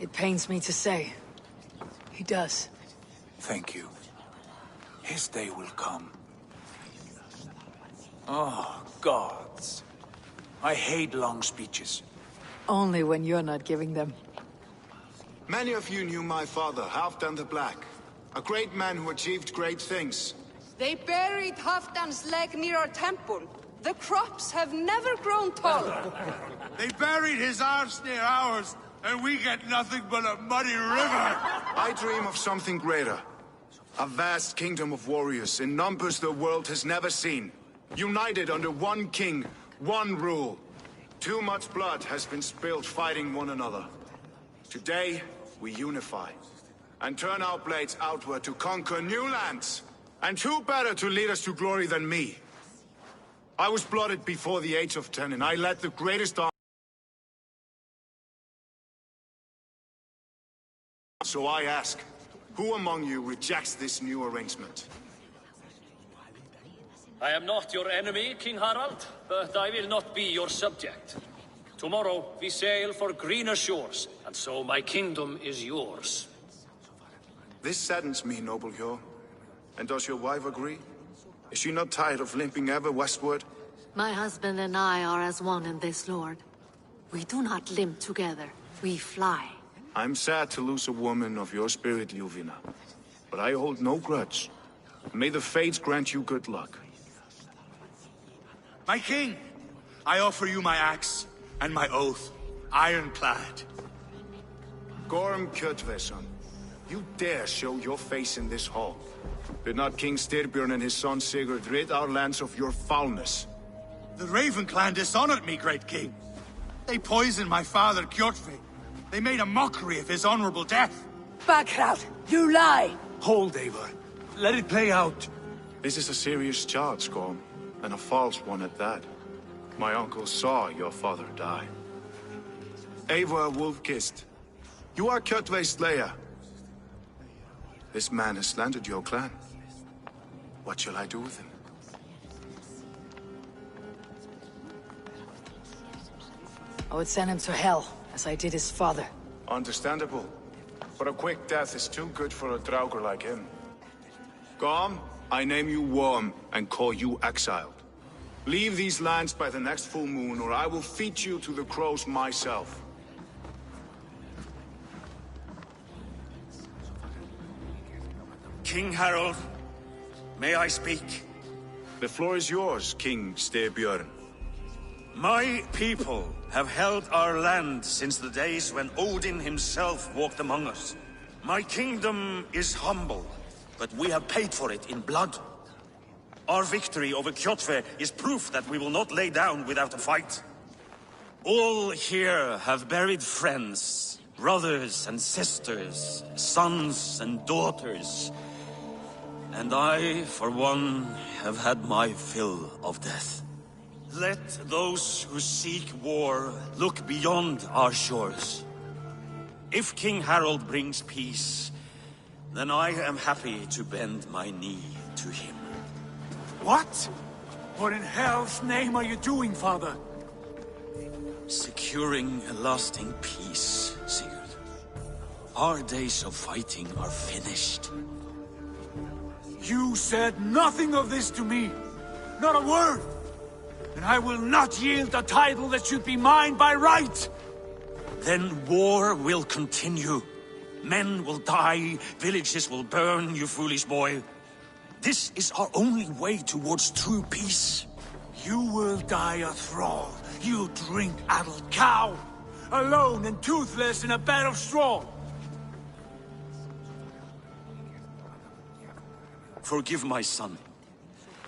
It pains me to say. He does. Thank you. His day will come. Oh, gods. I hate long speeches. Only when you're not giving them. Many of you knew my father, Halfdan the Black. A great man who achieved great things. They buried Halfdan's leg near our temple. The crops have never grown taller. They buried his arse near ours, and we get nothing but a muddy river. I dream of something greater. A vast kingdom of warriors in numbers the world has never seen. United under one king, one rule. Too much blood has been spilled fighting one another. Today, we unify. And turn our blades outward to conquer new lands. And who better to lead us to glory than me? I was blooded before the age of 10, and I led the greatest army. So I ask, who among you rejects this new arrangement? I am not your enemy, King Harald, but I will not be your subject. Tomorrow we sail for greener shores, and so my kingdom is yours. This saddens me, noble Hjor. And does your wife agree? Is she not tired of limping ever westward? My husband and I are as one in this, Lord. We do not limp together, we fly. I'm sad to lose a woman of your spirit, Ljuvina. But I hold no grudge. May the fates grant you good luck. My king, I offer you my axe and my oath, ironclad. Gorm Kjotveson, you dare show your face in this hall. Did not King Styrbjörn and his son Sigurd rid our lands of your foulness? The Raven clan dishonored me, great king. They poisoned my father, Kjotve. They made a mockery of his honorable death. Backhout! You lie! Hold, Eivor. Let it play out. This is a serious charge, Gorm, and a false one at that. My uncle saw your father die. Eivor Wolf-Kissed, you are Kjotve's slayer. This man has slandered your clan. What shall I do with him? I would send him to hell, as I did his father. Understandable. But a quick death is too good for a Draugr like him. Gorm, I name you Worm and call you exiled. Leave these lands by the next full moon, or I will feed you to the crows myself. King Harald, may I speak? The floor is yours, King Styrbjörn. My people have held our land since the days when Odin himself walked among us. My kingdom is humble, but we have paid for it in blood. Our victory over Kjotve is proof that we will not lay down without a fight. All here have buried friends, brothers and sisters, sons and daughters. And I, for one, have had my fill of death. Let those who seek war look beyond our shores. If King Harald brings peace, then I am happy to bend my knee to him. What? What in hell's name are you doing, father? Securing a lasting peace, Sigurd. Our days of fighting are finished. You said nothing of this to me. Not a word. And I will not yield a title that should be mine by right. Then war will continue. Men will die, villages will burn, you foolish boy. This is our only way towards true peace. You will die a thrall. You drink-addled cow. Alone and toothless in a bed of straw. Forgive my son.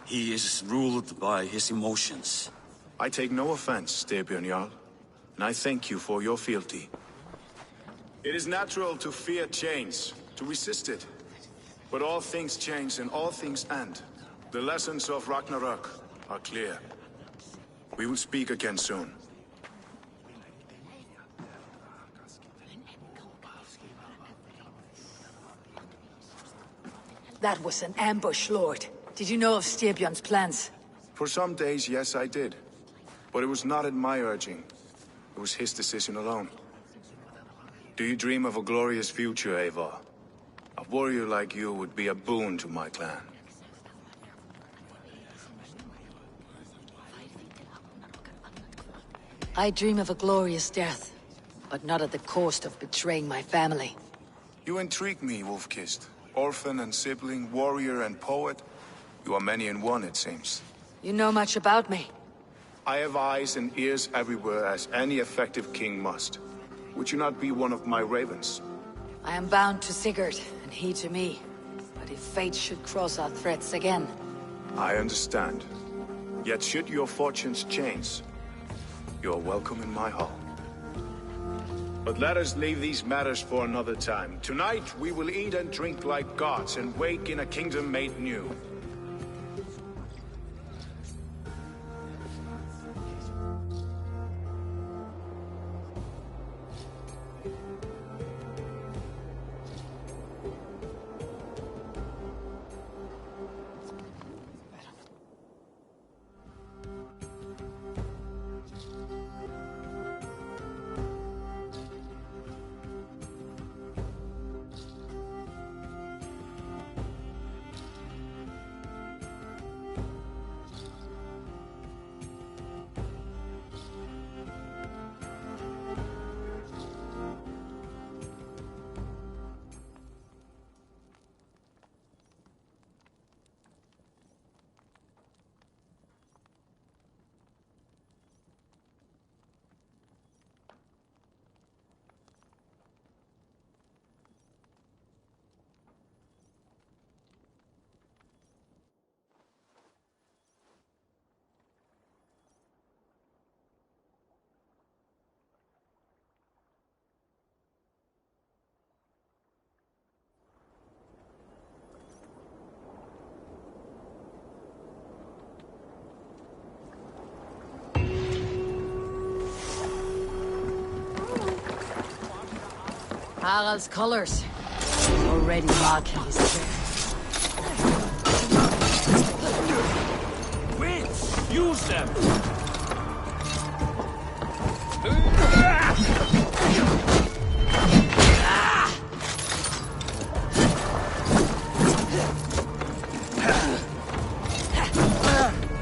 He is ruled by his emotions. I take no offense, Styrbjörn Jarl, and I thank you for your fealty. It is natural to fear change, to resist it. But all things change and all things end. The lessons of Ragnarok are clear. We will speak again soon. That was an ambush, Lord. Did you know of Styrbjörn's plans? For some days, yes, I did. But it was not at my urging. It was his decision alone. Do you dream of a glorious future, Eivor? A warrior like you would be a boon to my clan. I dream of a glorious death, but not at the cost of betraying my family. You intrigue me, Wolf-Kissed. Orphan and sibling, warrior and poet. You are many in one, it seems. You know much about me. I have eyes and ears everywhere, as any effective king must. Would you not be one of my ravens? I am bound to Sigurd, and he to me. But if fate should cross our threads again... I understand. Yet should your fortunes change, you are welcome in my hall. But let us leave these matters for another time. Tonight we will eat and drink like gods and wake in a kingdom made new. Harald's colors. Already marking his trail. Quick! Use them!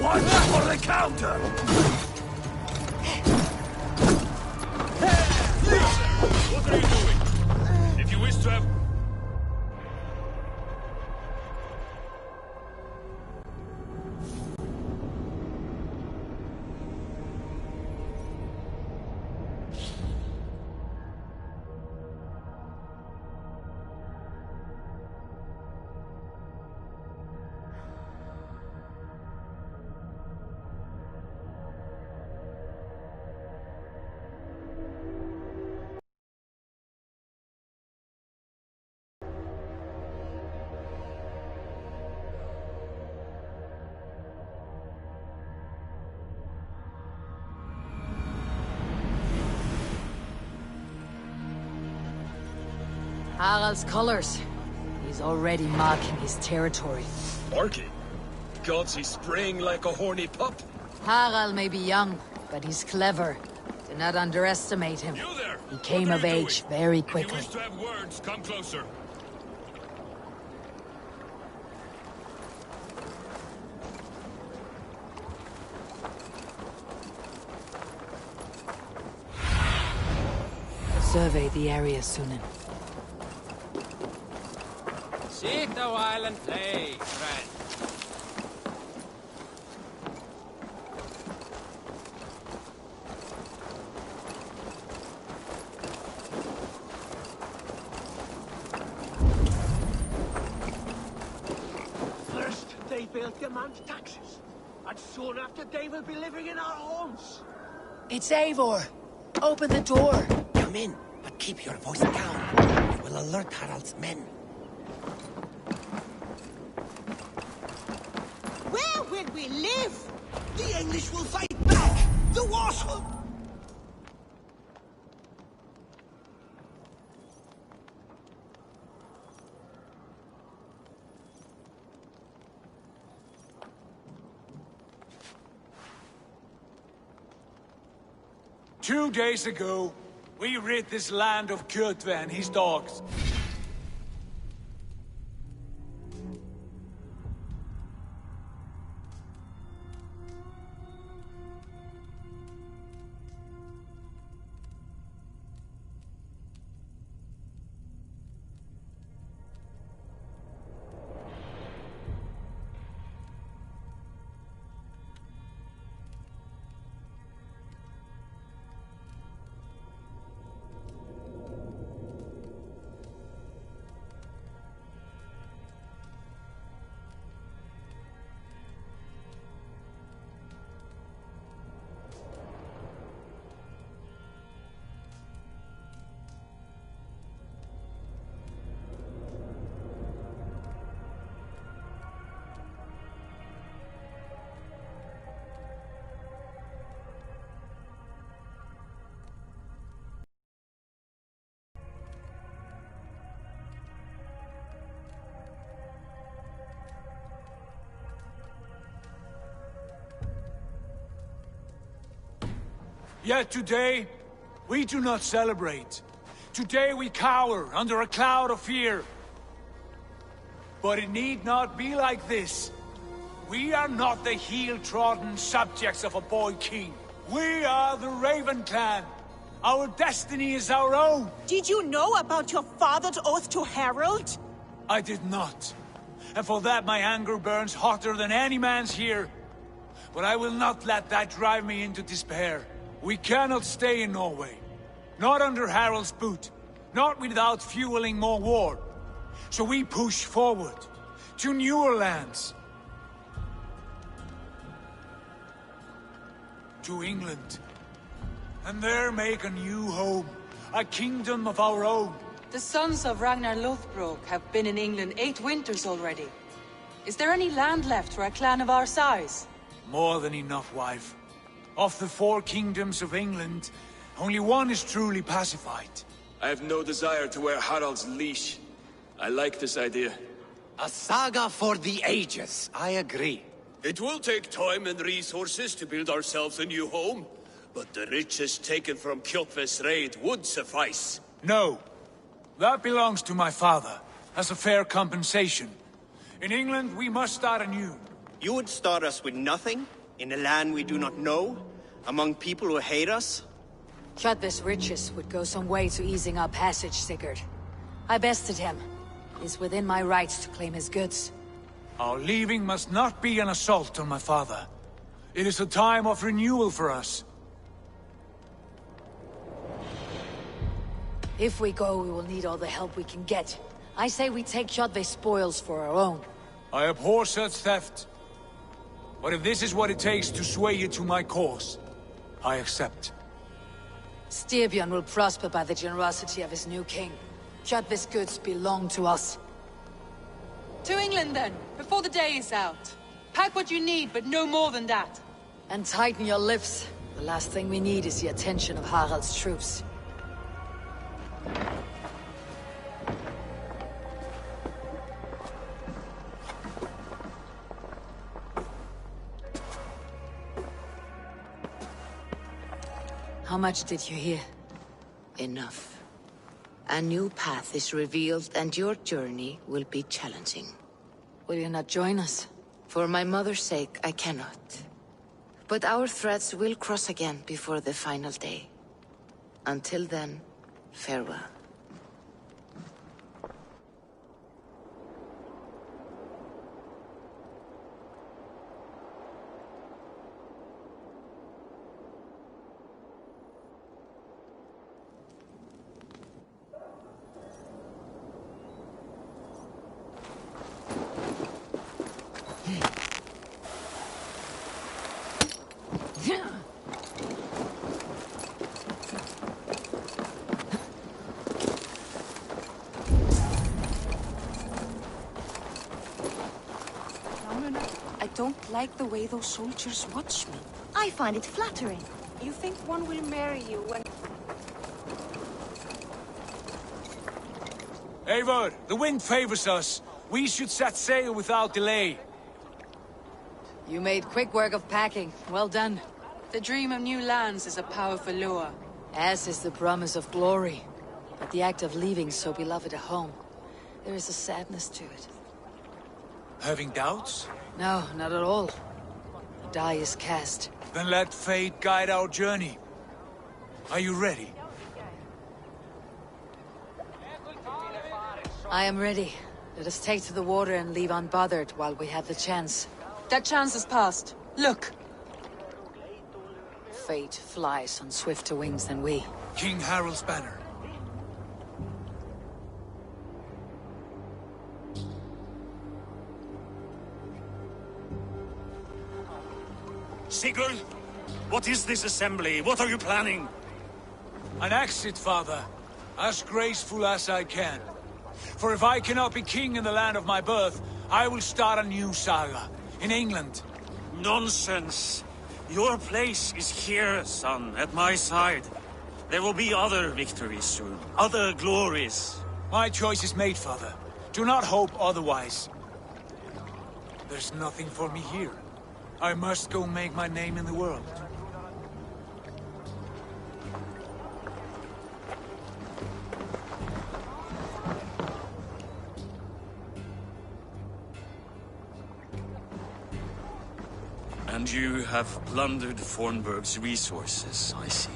Watch for the counter! What are you doing? If you wish to have... Harald's colors. He's already marking his territory. Marking? Gods, he's spraying like a horny pup. Harald may be young, but he's clever. Do not underestimate him. You there! He came of age very quickly. If you wish to have words, come closer. Survey the area, Sunan. Sit a while and play, friend. First, they will demand taxes. And soon after, they will be living in our homes. It's Eivor! Open the door! Come in, but keep your voice down. You will alert Harald's men. Where will we live? The English will fight back! The wars will... Two days ago, We rid this land of Kjotve and his dogs. Yet today, we do not celebrate. Today we cower under a cloud of fear. But it need not be like this. We are not the heel-trodden subjects of a boy king. We are the Raven clan. Our destiny is our own. Did you know about your father's oath to Harold? I did not. And for that my anger burns hotter than any man's here. But I will not let that drive me into despair. We cannot stay in Norway. Not under Harald's boot. Not without fueling more war. So we push forward. To newer lands. To England. And there make a new home. A kingdom of our own. The sons of Ragnar Lothbrok have been in England 8 winters already. Is there any land left for a clan of our size? More than enough, wife. Of the 4 kingdoms of England, only one is truly pacified. I have no desire to wear Harald's leash. I like this idea. A saga for the ages, I agree. It will take time and resources to build ourselves a new home, but the riches taken from Kjotve's raid would suffice. No. That belongs to my father, as a fair compensation. In England, we must start anew. You would start us with nothing? In a land we do not know? Among people who hate us? Kjotve's riches would go some way to easing our passage, Sigurd. I bested him. It's within my rights to claim his goods. Our leaving must not be an assault on my father. It is a time of renewal for us. If we go, we will need all the help we can get. I say we take Kjotve's spoils for our own. I abhor such theft. But if this is what it takes to sway you to my cause, I accept. Styrbjörn will prosper by the generosity of his new king. Kjotve's goods belong to us. To England then, before the day is out. Pack what you need, but no more than that. And tighten your lips. The last thing we need is the attention of Harald's troops. How much did you hear? Enough. A new path is revealed and your journey will be challenging. Will you not join us? For my mother's sake, I cannot. But our threads will cross again before the final day. Until then, farewell. I don't like the way those soldiers watch me. I find it flattering. You think one will marry you when... Eivor, the wind favors us. We should set sail without delay. You made quick work of packing. Well done. The dream of new lands is a powerful lure. As is the promise of glory. But the act of leaving so beloved a home, there is a sadness to it. Having doubts? No, not at all. The die is cast. Then let fate guide our journey. Are you ready? I am ready. Let us take to the water and leave unbothered while we have the chance. That chance is past. Look! Fate flies on swifter wings than we. King Harald's banner. Sigurd, what is this assembly? What are you planning? An exit, father. As graceful as I can. For if I cannot be king in the land of my birth, I will start a new saga. In England. Nonsense. Your place is here, son, at my side. There will be other victories soon. Other glories. My choice is made, father. Do not hope otherwise. There's nothing for me here. I must go make my name in the world. And you have plundered Fornburg's resources, I see.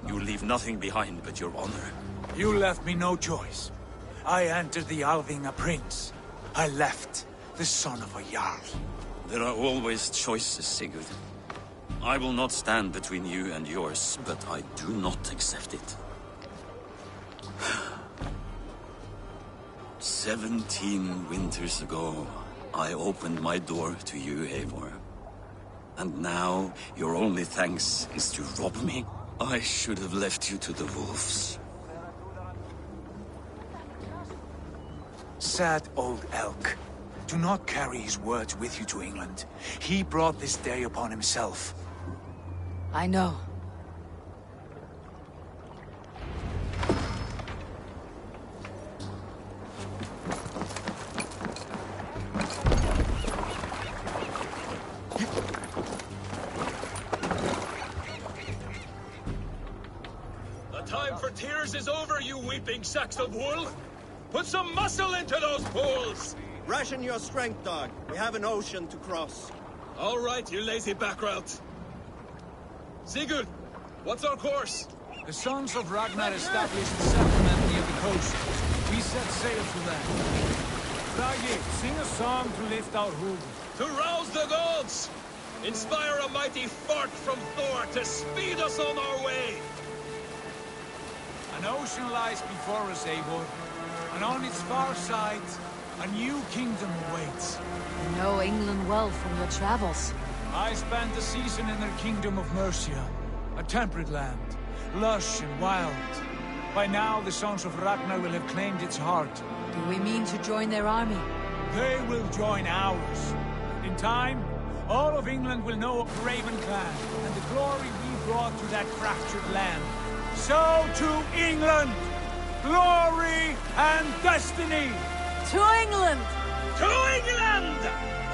You leave nothing behind but your honor. You left me no choice. I entered the Alving a prince. I left the son of a Jarl. There are always choices, Sigurd. I will not stand between you and yours, but I do not accept it. 17 winters ago, I opened my door to you, Eivor. And now, your only thanks is to rob me? I should have left you to the wolves. Sad old elk. Do not carry his words with you to England. He brought this day upon himself. I know. The time for tears is over, you weeping sacks of wool! Put some muscle into those pools! Ration your strength, dog. We have an ocean to cross. All right, you lazy backrout. Sigurd, what's our course? The sons of Ragnar established a settlement near the coast. We set sail to them. Bragi, sing a song to lift our hooves. To rouse the gods! Inspire a mighty fart from Thor to speed us on our way! An ocean lies before us, Eivor. And on its far side, a new kingdom awaits. You know England well from your travels. I spent a season in their kingdom of Mercia. A temperate land, lush and wild. By now, the sons of Ragnar will have claimed its heart. Do we mean to join their army? They will join ours. In time, all of England will know of the Raven clan and the glory we brought to that fractured land. So to England! Glory and destiny! To England! To England!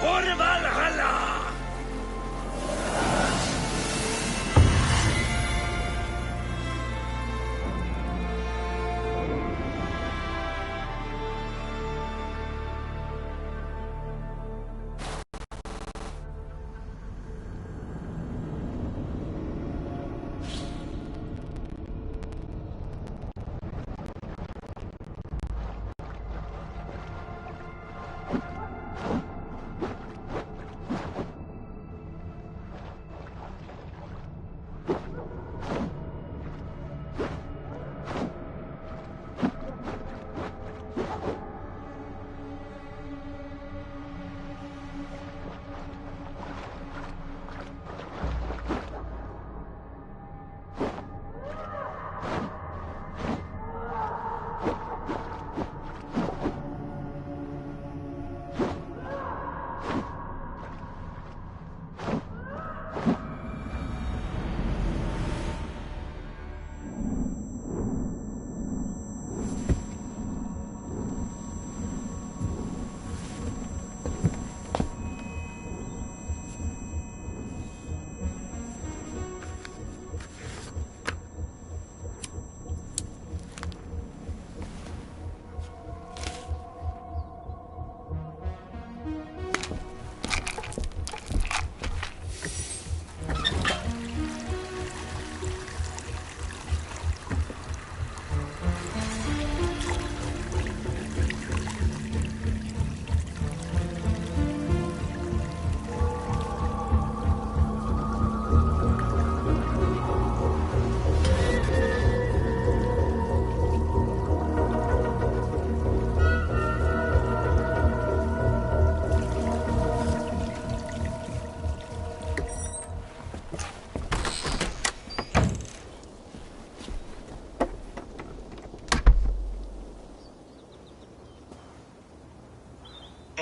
For Valhalla!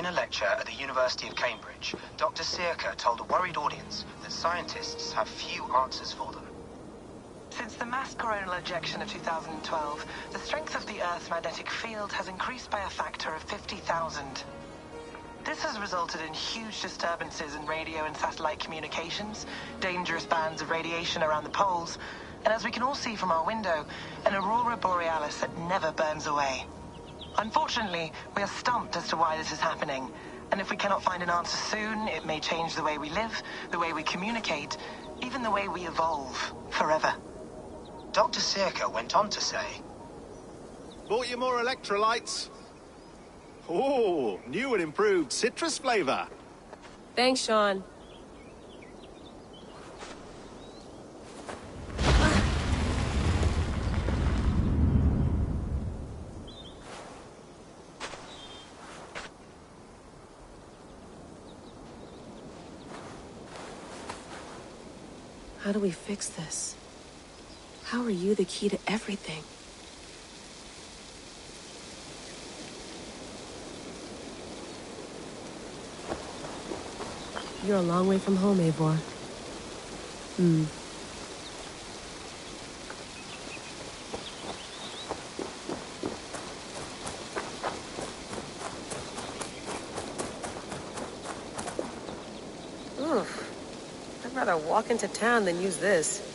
In a lecture at the University of Cambridge, Dr. Circa told a worried audience that scientists have few answers for them. Since the mass coronal ejection of 2012, the strength of the Earth's magnetic field has increased by a factor of 50,000. This has resulted in huge disturbances in radio and satellite communications, dangerous bands of radiation around the poles, and as we can all see from our window, an aurora borealis that never burns away. Unfortunately, we are stumped as to why this is happening, and if we cannot find an answer soon, it may change the way we live, the way we communicate, even the way we evolve, forever. Dr. Circa went on to say, "Bought you more electrolytes? Oh, new and improved citrus flavor." Thanks, Sean. How do we fix this? How are you the key to everything? You're a long way from home, Eivor. I'd rather walk into town than use this.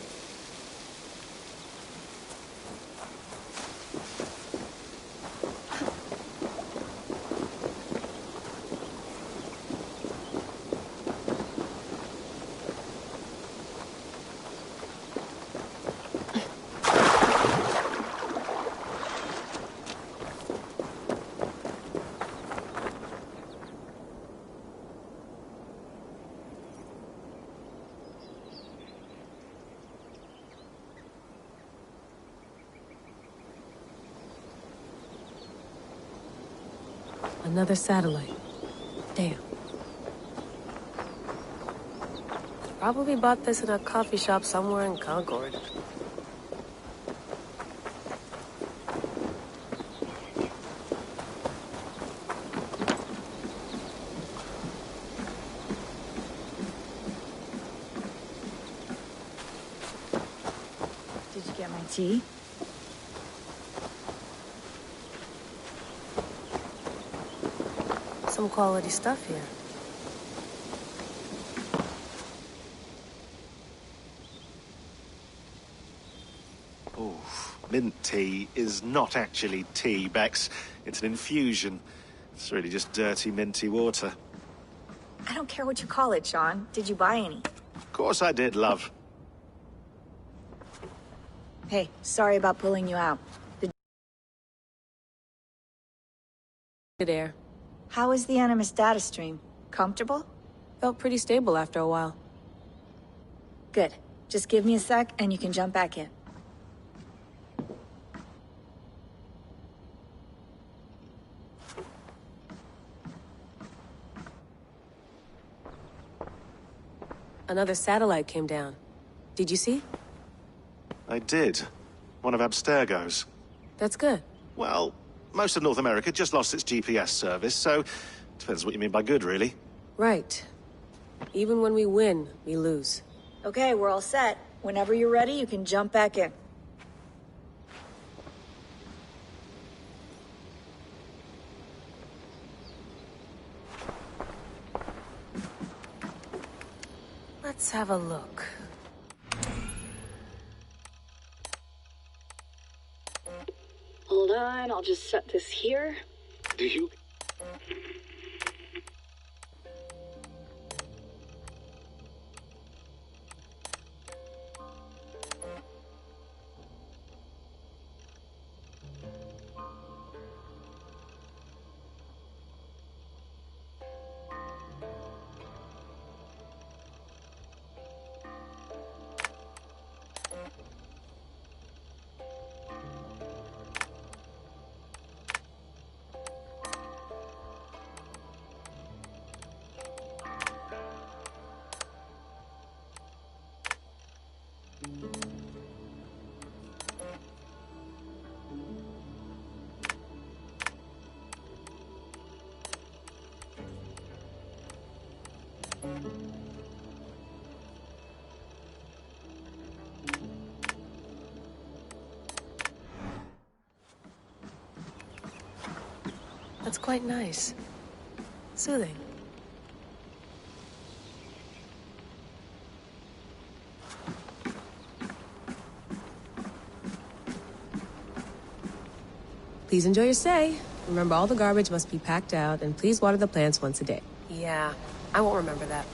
Another satellite. Damn. Probably bought this in a coffee shop somewhere in Concord. Did you get my tea? Some quality stuff here. Oh, mint tea is not actually tea, Bex. It's an infusion. It's really just dirty, minty water. I don't care what you call it, Sean. Did you buy any? Of course I did, love. Hey, sorry about pulling you out. Good air. How is the Animus data stream? Comfortable? Felt pretty stable after a while. Good. Just give me a sec and you can jump back in. Another satellite came down. Did you see? I did. One of Abstergo's. That's good. Well, most of North America just lost its GPS service, so depends what you mean by good, really. Right. Even when we win, we lose. Okay, we're all set. Whenever you're ready, you can jump back in. Let's have a look. Hold on, I'll just set this here. Do you? That's quite nice. Soothing. Please enjoy your stay. Remember, all the garbage must be packed out, and please water the plants once a day. Yeah, I won't remember that.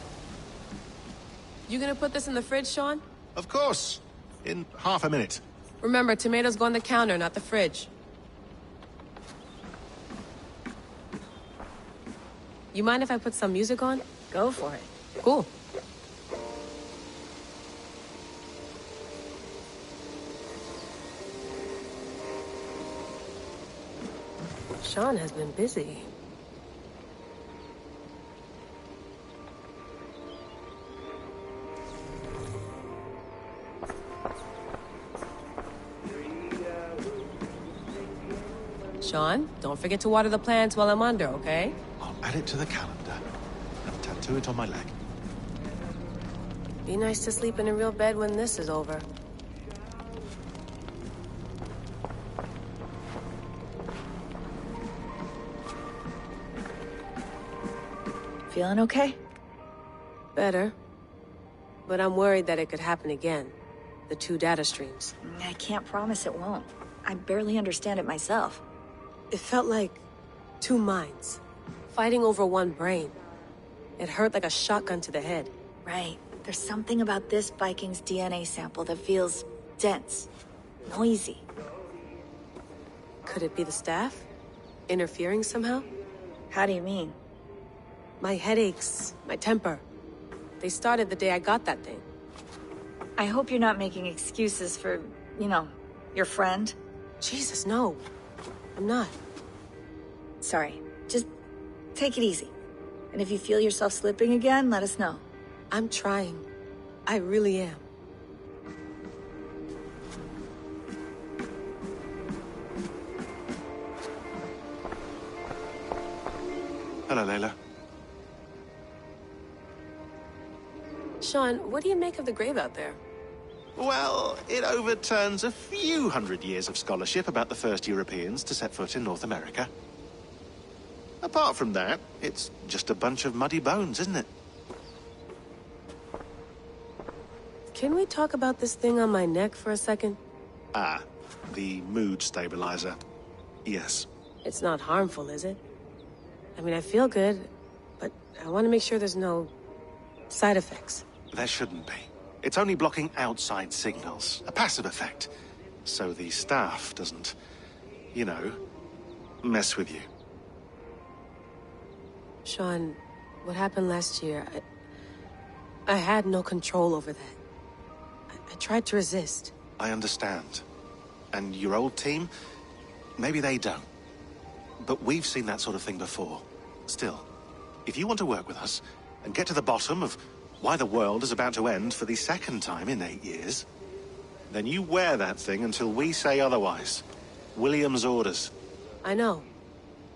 You gonna put this in the fridge, Sean? Of course. In half a minute. Remember, tomatoes go on the counter, not the fridge. You mind if I put some music on? Go for it. Cool. Sean has been busy. Sean, don't forget to water the plants while I'm under, okay? I'll add it to the calendar and tattoo it on my leg. Be nice to sleep in a real bed when this is over. Feeling okay? Better. But I'm worried that it could happen again. The 2 data streams. I can't promise it won't. I barely understand it myself. It felt like 2 minds, fighting over 1 brain. It hurt like a shotgun to the head. Right. There's something about this Viking's DNA sample that feels dense, noisy. Could it be the staff? Interfering somehow? How do you mean? My headaches, my temper. They started the day I got that thing. I hope you're not making excuses for, you know, your friend. Jesus, no. I'm not. Sorry. Just take it easy. And if you feel yourself slipping again, let us know. I'm trying. I really am. Hello, Layla. Sean, what do you make of the grave out there? Well, it overturns a few hundred years of scholarship about the first Europeans to set foot in North America. Apart from that, it's just a bunch of muddy bones, isn't it? Can we talk about this thing on my neck for a second? Ah, the mood stabilizer. Yes. It's not harmful, is it? I mean, I feel good, but I want to make sure there's no side effects. There shouldn't be. It's only blocking outside signals, a passive effect. So the staff doesn't, you know, mess with you. Sean, what happened last year, I had no control over that. I tried to resist. I understand. And your old team, maybe they don't. But we've seen that sort of thing before. Still, if you want to work with us and get to the bottom of why the world is about to end for the 2nd time in 8 years, then you wear that thing until we say otherwise. William's orders. I know.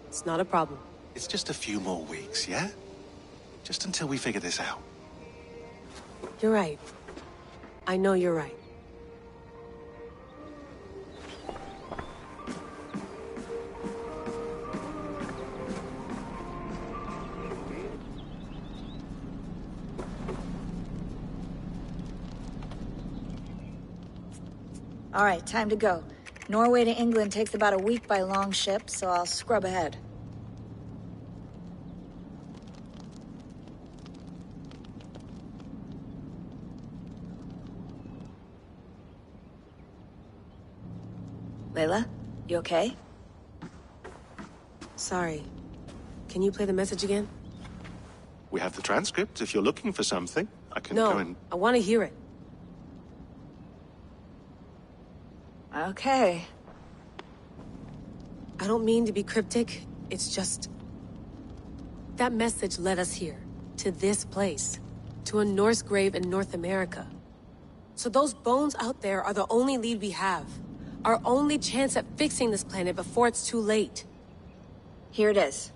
It's not a problem. It's just a few more weeks, yeah? Just until we figure this out. You're right. I know you're right. All right, time to go. Norway to England takes about a week by long ship, so I'll scrub ahead. Layla, you okay? Sorry. Can you play the message again? We have the transcript. If you're looking for something, I can No, go and... I want to hear it. Okay. I don't mean to be cryptic. It's just... that message led us here. To this place. To a Norse grave in North America. So those bones out there are the only lead we have. Our only chance at fixing this planet before it's too late. Here it is.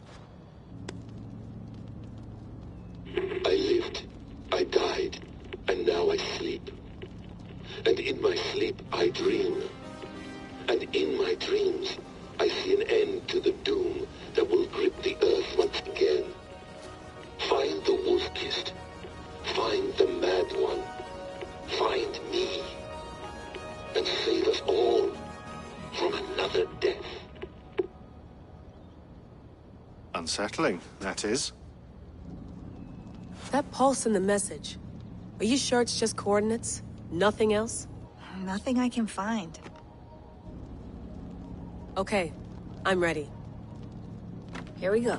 I lived, I died, and now I sleep. And in my sleep I dream. And in my dreams I see an end to the doom that will Unsettling, that is. That pulse in the message. Are you sure it's just coordinates? Nothing else? Nothing I can find. Okay, I'm ready. Here we go.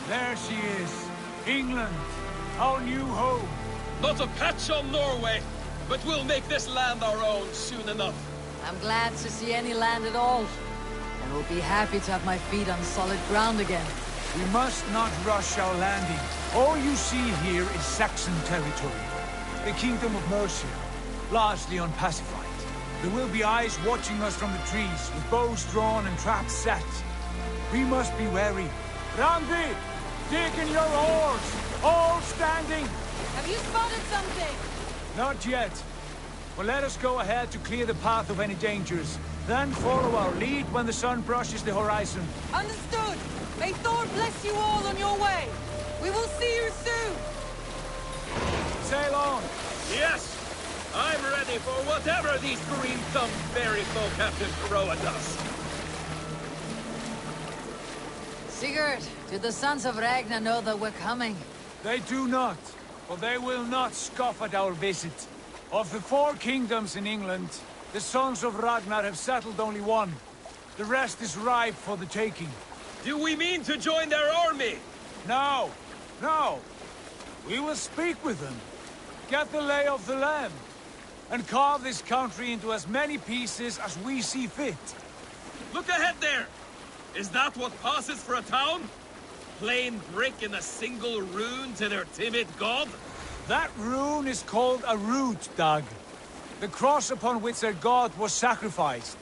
There she is. England, our new home. Not a patch on Norway, but we'll make this land our own soon enough. I'm glad to see any land at all. And will be happy to have my feet on solid ground again. We must not rush our landing. All you see here is Saxon territory. The Kingdom of Mercia, largely unpacified. There will be eyes watching us from the trees, with bows drawn and traps set. We must be wary. Randi! Dig in your oars! All standing! Have you spotted something? Not yet. But let us go ahead to clear the path of any dangers. Then follow our lead when the sun brushes the horizon. Understood! May Thor bless you all on your way! We will see you soon! Sail on! Yes! I'm ready for whatever these green-thumbed fairy folk have to throw at us. Sigurd, do the sons of Ragnar know that we're coming? They do not, but they will not scoff at our visit. Of the 4 kingdoms in England, the sons of Ragnar have settled only one. The rest is ripe for the taking. Do we mean to join their army? No, no. We will speak with them, get the lay of the land, and carve this country into as many pieces as we see fit. Look ahead there! Is that what passes for a town? Plain brick in a single rune to their timid god? That rune is called a root, Dag. The cross upon which their god was sacrificed.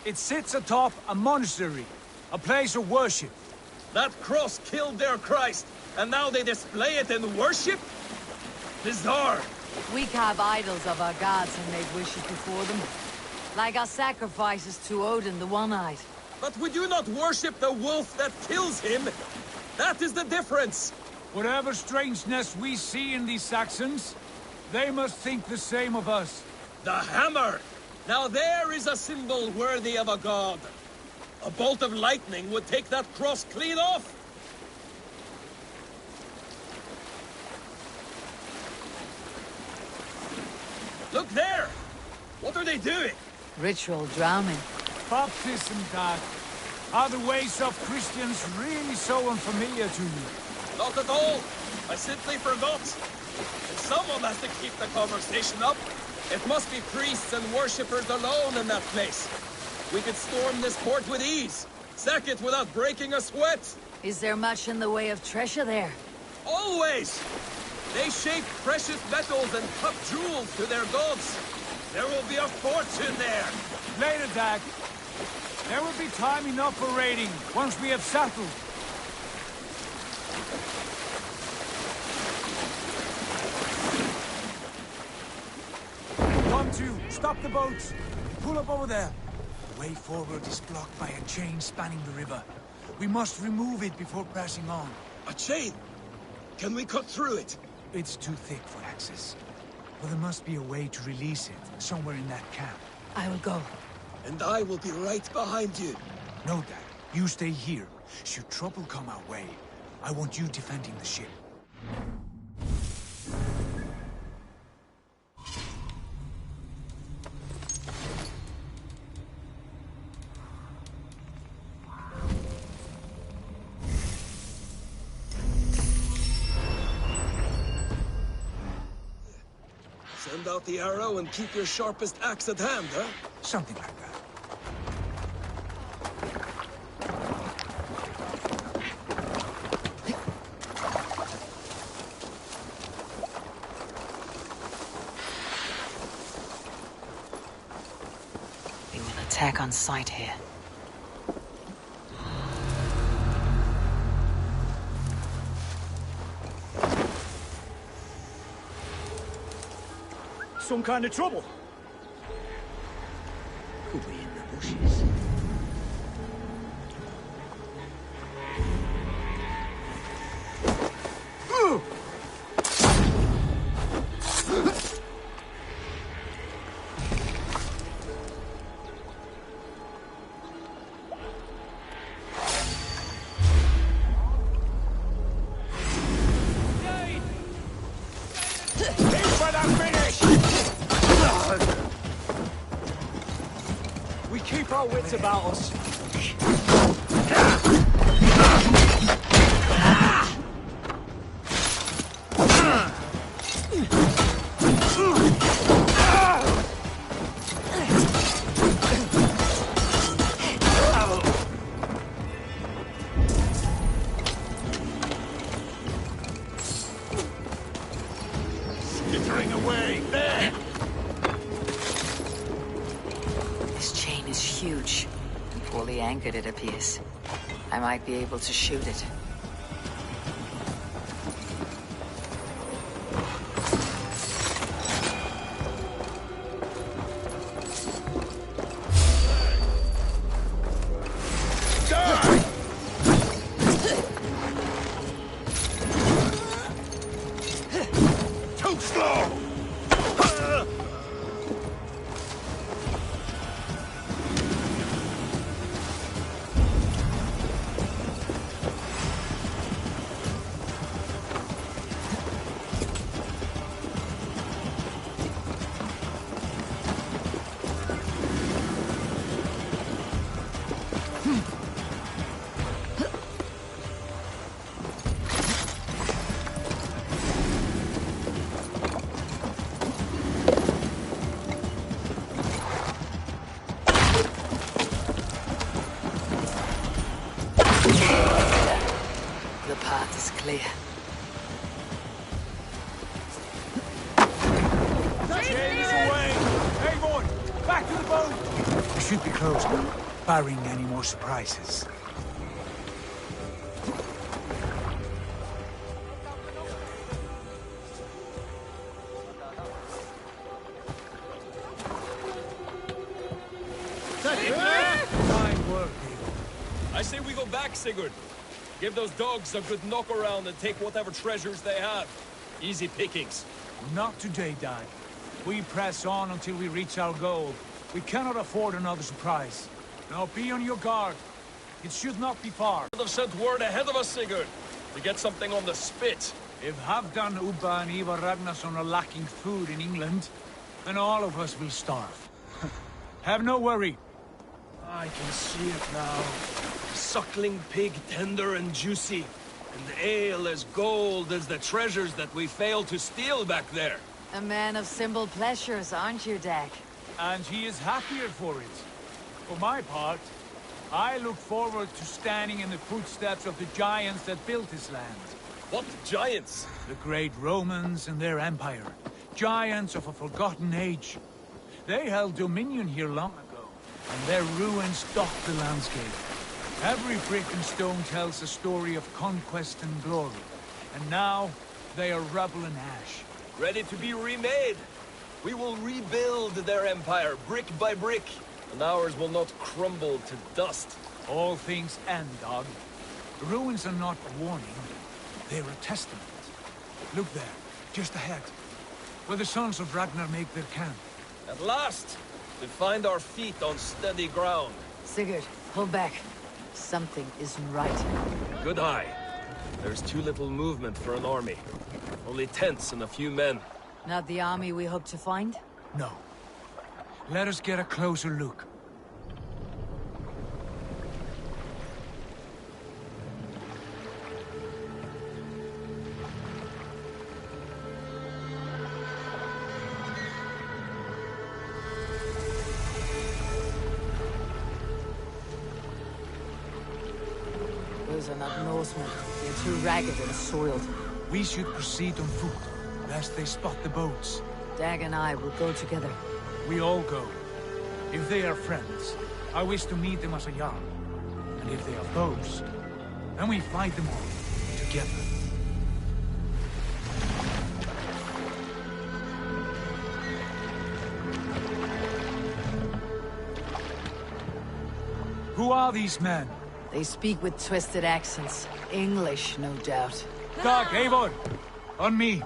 It sits atop a monastery, a place of worship. That cross killed their Christ, and now they display it in worship? Bizarre. We carve idols of our gods and make wishes before them. Like our sacrifices to Odin, the One-Eyed. But we do not worship the wolf that kills him. That is the difference. Whatever strangeness we see in these Saxons, they must think the same of us. The hammer! Now there is a symbol worthy of a god. A bolt of lightning would take that cross clean off. Look there! What are they doing? Ritual drowning. Baptism, Dag. Are the ways of Christians really so unfamiliar to you? Not at all. I simply forgot. If someone has to keep the conversation up, it must be priests and worshippers alone in that place. We could storm this port with ease. Sack it without breaking a sweat. Is there much in the way of treasure there? Always! They shape precious metals and cut jewels to their gods. There will be a fortune there! Later, Dag. There will be time enough for raiding, once we have settled. Come to, stop the boats. Pull up over there. The way forward is blocked by a chain spanning the river. We must remove it before pressing on. A chain? Can we cut through it? It's too thick for access. But there must be a way to release it, somewhere in that camp. I will go. And I will be right behind you. No, Dad. You stay here. Should trouble come our way, I want you defending the ship. Send out the arrow and keep your sharpest axe at hand, huh? Something like that. They will attack on sight here. Some kind of trouble. Could be in the bushes. We keep our wits about us. Skittering away, there! This chain is huge. And poorly anchored, it appears. I might be able to shoot it. Too slow! The path is clear. Chains away! Hey, boy! Back to the boat! We should be close now, barring any more surprises. Fine work, David. I say we go back, Sigurd. Give those dogs a good knock around and take whatever treasures they have. Easy pickings. Not today, Dad. We press on until we reach our goal. We cannot afford another surprise. Now be on your guard. It should not be far. Should have sent word ahead of us, Sigurd, to get something on the spit. If Halfdan, Ubba and Ivar Ragnarsson are lacking food in England, then all of us will starve. Have no worry. I can see it now. Suckling pig tender and juicy. And ale as gold as the treasures that we failed to steal back there. A man of simple pleasures, aren't you, Dag? And he is happier for it. For my part, I look forward to standing in the footsteps of the giants that built this land. What giants? The great Romans and their empire. Giants of a forgotten age. They held dominion here long ago, and their ruins dot the landscape. Every brick and stone tells a story of conquest and glory. And now, they are rubble and ash. Ready to be remade. We will rebuild their empire, brick by brick, and ours will not crumble to dust. All things end, dog. The ruins are not a warning, they're a testament. Look there, just ahead, where the sons of Ragnar make their camp. At last, we find our feet on steady ground. Sigurd, hold back. Something isn't right. Good eye. There's too little movement for an army. Only tents and a few men. Not the army we hope to find? No. Let us get a closer look. Those are not Norsemen. They're too ragged and soiled. We should proceed on foot, lest they spot the boats. Dag and I will go together. We all go. If they are friends, I wish to meet them as a Jarl. And if they are foes, then we fight them all, together. Who are these men? They speak with twisted accents. English, no doubt. Dag, Eivor! On me!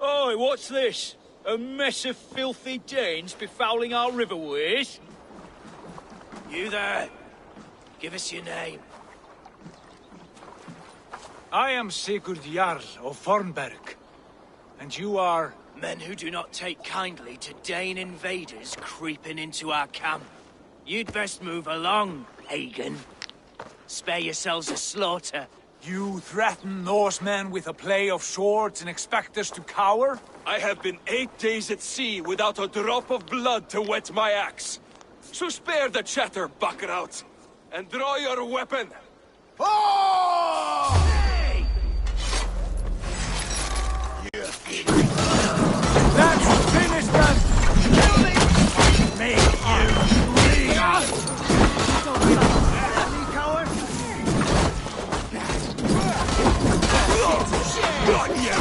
Oi, what's this? A mess of filthy Danes befouling our riverways? You there! Give us your name. I am Sigurd Jarl of Fornberg. And you are... Men who do not take kindly to Dane invaders creeping into our camp. You'd best move along, pagan. Spare yourselves a slaughter. You threaten Norsemen with a play of swords and expect us to cower? I have been 8 days at sea without a drop of blood to wet my axe. So spare the chatter, buckerouts, and draw your weapon. Oh! Hey! That's finished them! Make you bleed! Got you!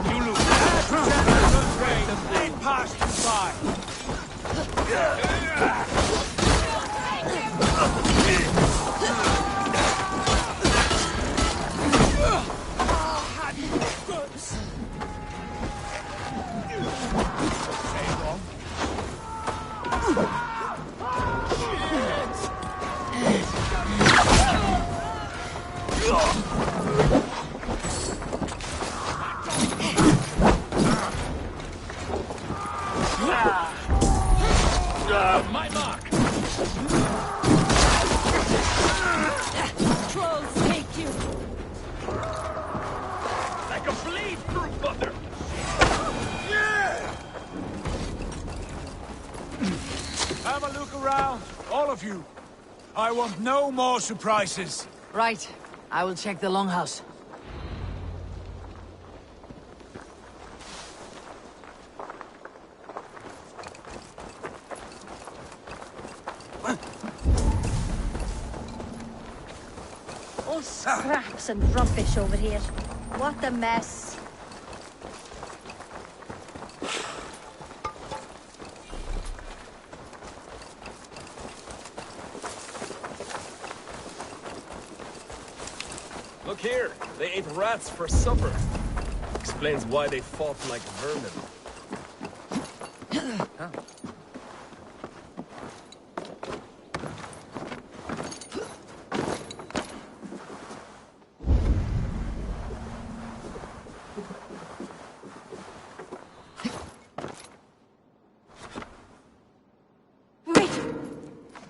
You look bad. The blade passed you by. My mark! Trolls take you! Like a blade through butter! Have a look around, all of you. I want no more surprises. Right. I will check the longhouse. All scraps and rubbish over here. What a mess. Look here, they ate rats for supper. Explains why they fought like vermin.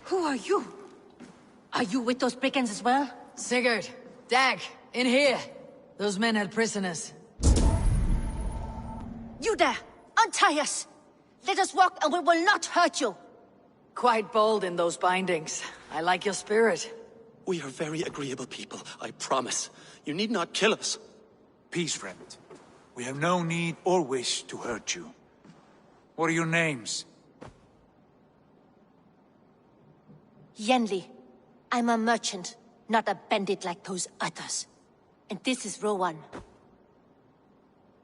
Who are you? Are you with those brigands as well? Sigurd, Dag, in here. Those men had prisoners. You there! Untie us! Let us walk and we will not hurt you! Quite bold in those bindings. I like your spirit. We are very agreeable people, I promise. You need not kill us. Peace, friend. We have no need or wish to hurt you. What are your names? Yenli. I'm a merchant, not a bandit like those others. And this is Rowan.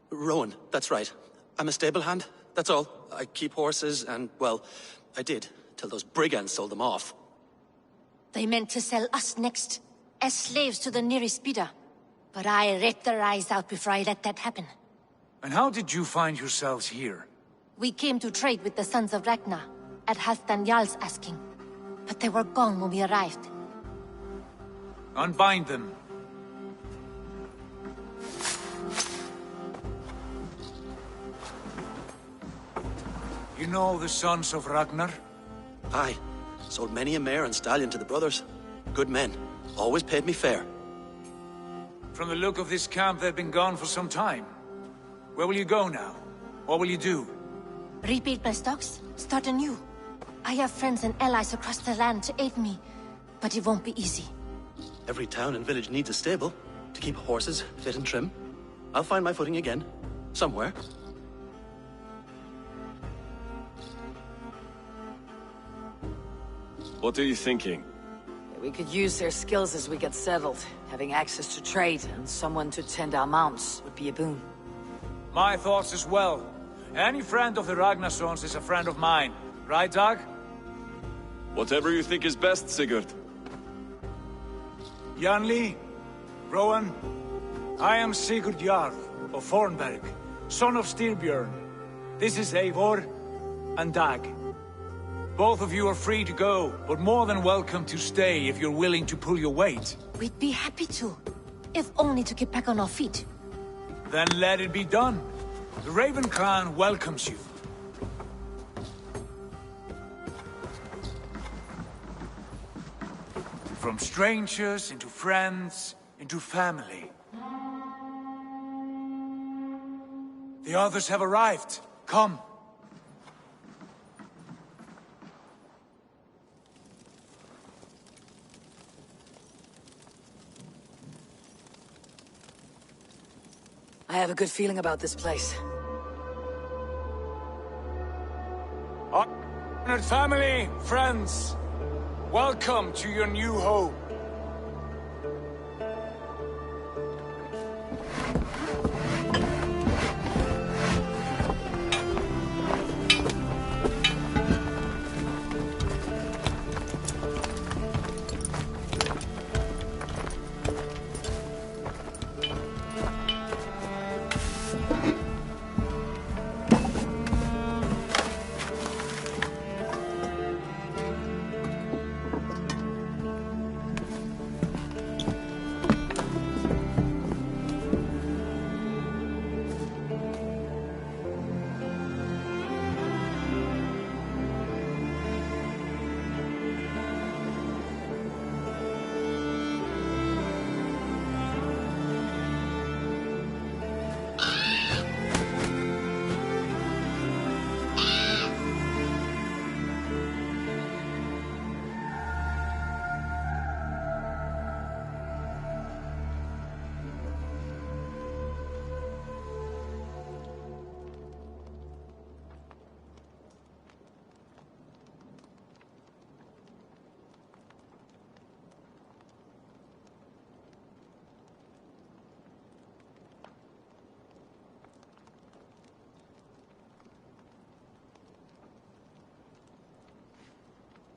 Rowan, that's right. I'm a stable hand, that's all. I keep horses and, well, I did, till those brigands sold them off. They meant to sell us next, as slaves to the nearest bidder. But I ripped their eyes out before I let that happen. And how did you find yourselves here? We came to trade with the Sons of Ragnar, at Halfdan Jarl's asking. But they were gone when we arrived. Unbind them. You know the Sons of Ragnar? Aye. Sold many a mare and stallion to the brothers. Good men. Always paid me fair. From the look of this camp, they've been gone for some time. Where will you go now? What will you do? Rebuild my stocks, start anew. I have friends and allies across the land to aid me, but it won't be easy. Every town and village needs a stable to keep horses fit and trim. I'll find my footing again. Somewhere. What are you thinking? We could use their skills as we get settled. Having access to trade and someone to tend our mounts would be a boon. My thoughts as well. Any friend of the Ragnarsons is a friend of mine. Right, Dag? Whatever you think is best, Sigurd. Janli, Rowan, I am Sigurd Jarl of Fornberg, son of Styrbjörn. This is Eivor and Dag. Both of you are free to go, but more than welcome to stay if you're willing to pull your weight. We'd be happy to, if only to get back on our feet. Then let it be done. The Raven Clan welcomes you. From strangers, into friends, into family. The others have arrived. Come. I have a good feeling about this place. Honored family, friends, welcome to your new home.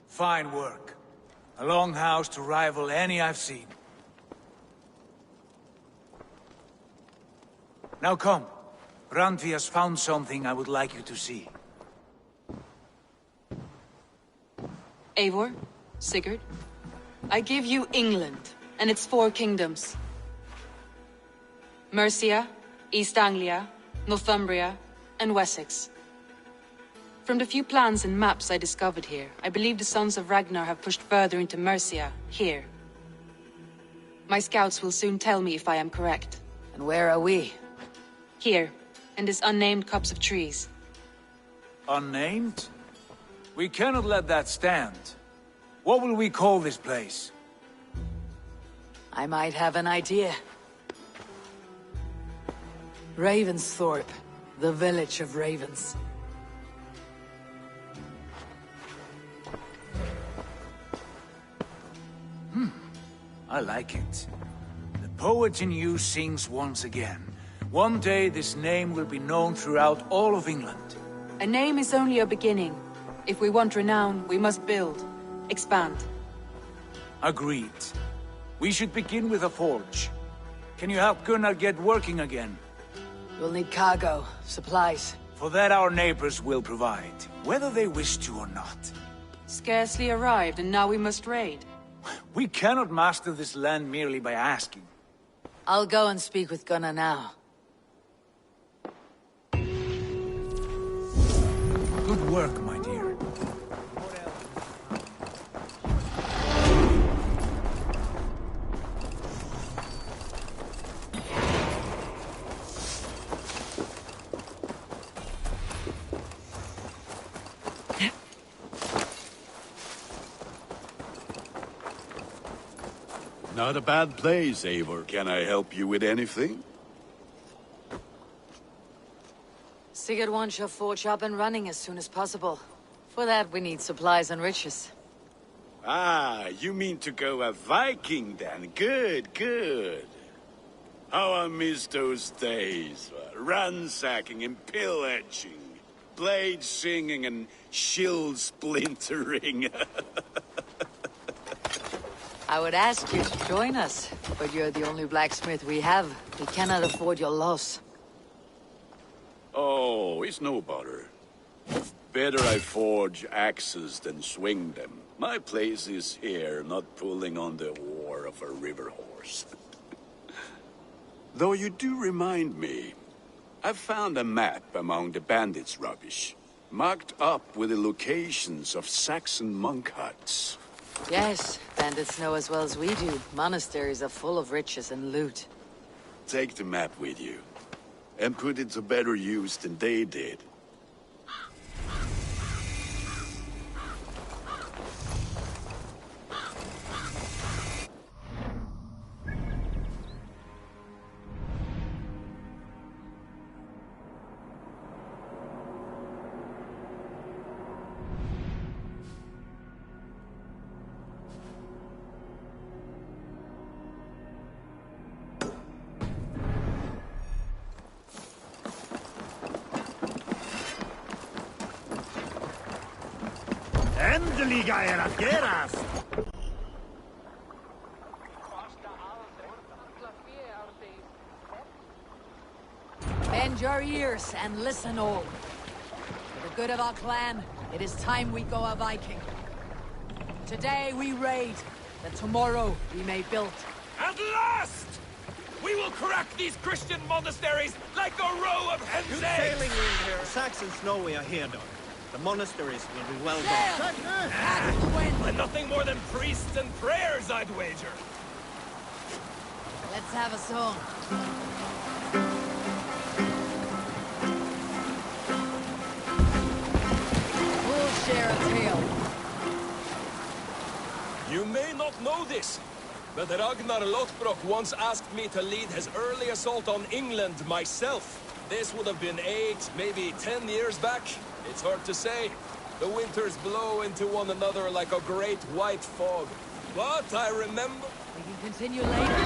Fine work. A longhouse to rival any I've seen. Now come. Randvi has found something I would like you to see. Eivor, Sigurd, I give you England and its 4 kingdoms. Mercia, East Anglia, Northumbria, and Wessex. From the few plans and maps I discovered here, I believe the Sons of Ragnar have pushed further into Mercia, here. My scouts will soon tell me if I am correct. And where are we? Here, in this unnamed copse of trees. Unnamed? We cannot let that stand. What will we call this place? I might have an idea. Ravensthorpe, the village of ravens. I like it. The poet in you sings once again. One day this name will be known throughout all of England. A name is only a beginning. If we want renown, we must build, expand. Agreed. We should begin with a forge. Can you help Gunnar get working again? We'll need cargo, supplies. For that our neighbors will provide, whether they wish to or not. Scarcely arrived, and now we must raid. We cannot master this land merely by asking. I'll go and speak with Gunnar now. Good work, my dear. Not a bad place, Eivor. Can I help you with anything? Sigurd wants your forge up and running as soon as possible. For that, we need supplies and riches. Ah, you mean to go a Viking then? Good, good. How I miss those days. Ransacking and pillaging. Blade singing and shield splintering. I would ask you to join us, but you're the only blacksmith we have. We cannot afford your loss. Oh, it's no bother. Better I forge axes than swing them. My place is here, not pulling on the oar of a river horse. Though you do remind me, I found a map among the bandits' rubbish, marked up with the locations of Saxon monk huts. Yes, bandits know as well as we do. Monasteries are full of riches and loot. Take the map with you, and put it to better use than they did. Endeliga era fieras! Bend your ears and listen all. For the good of our clan, it is time we go a Viking. Today we raid, that tomorrow we may build. At last! We will crack these Christian monasteries like a row of hens' Good eggs! sailing in here. Saxons know we are here, though. The monasteries will be well guarded. And nothing more than priests and prayers, I'd wager. Let's have a song. We'll share a tale. You may not know this, but Ragnar Lothbrok once asked me to lead his early assault on England myself. This would have been 8, maybe 10 years back. It's hard to say. The winters blow into one another like a great white fog. But I remember... We can continue later.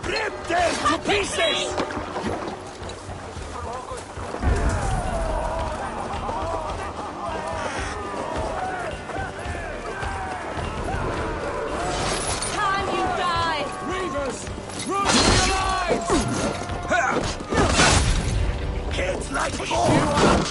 Rip them to pieces! Kids like you are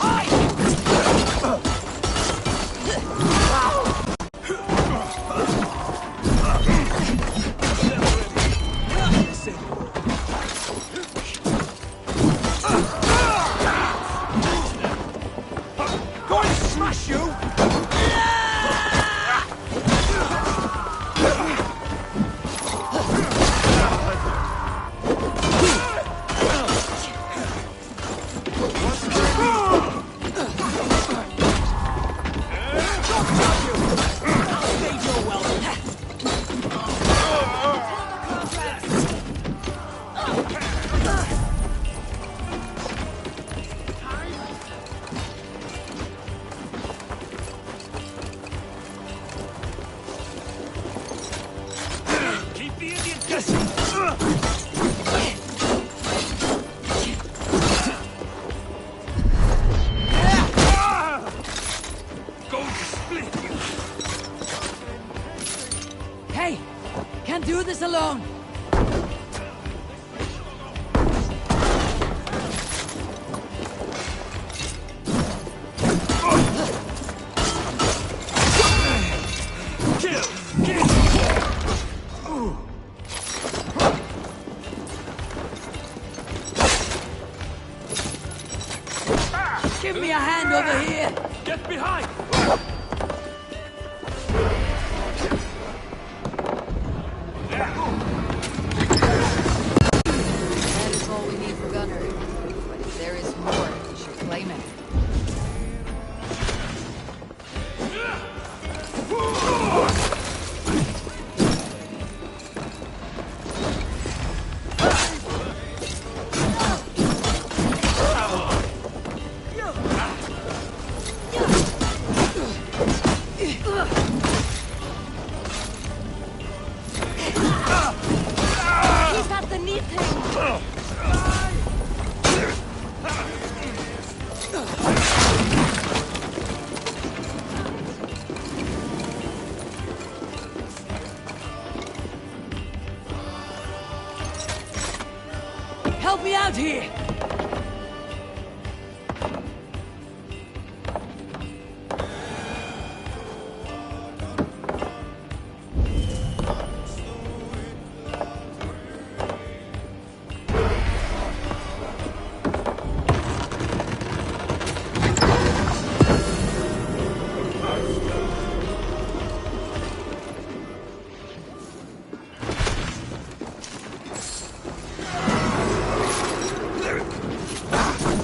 alone! Give me a hand over here! Get behind! That is all we need for Gunner. But if there is more, we should claim it. He's got the knee thing! Help me out here!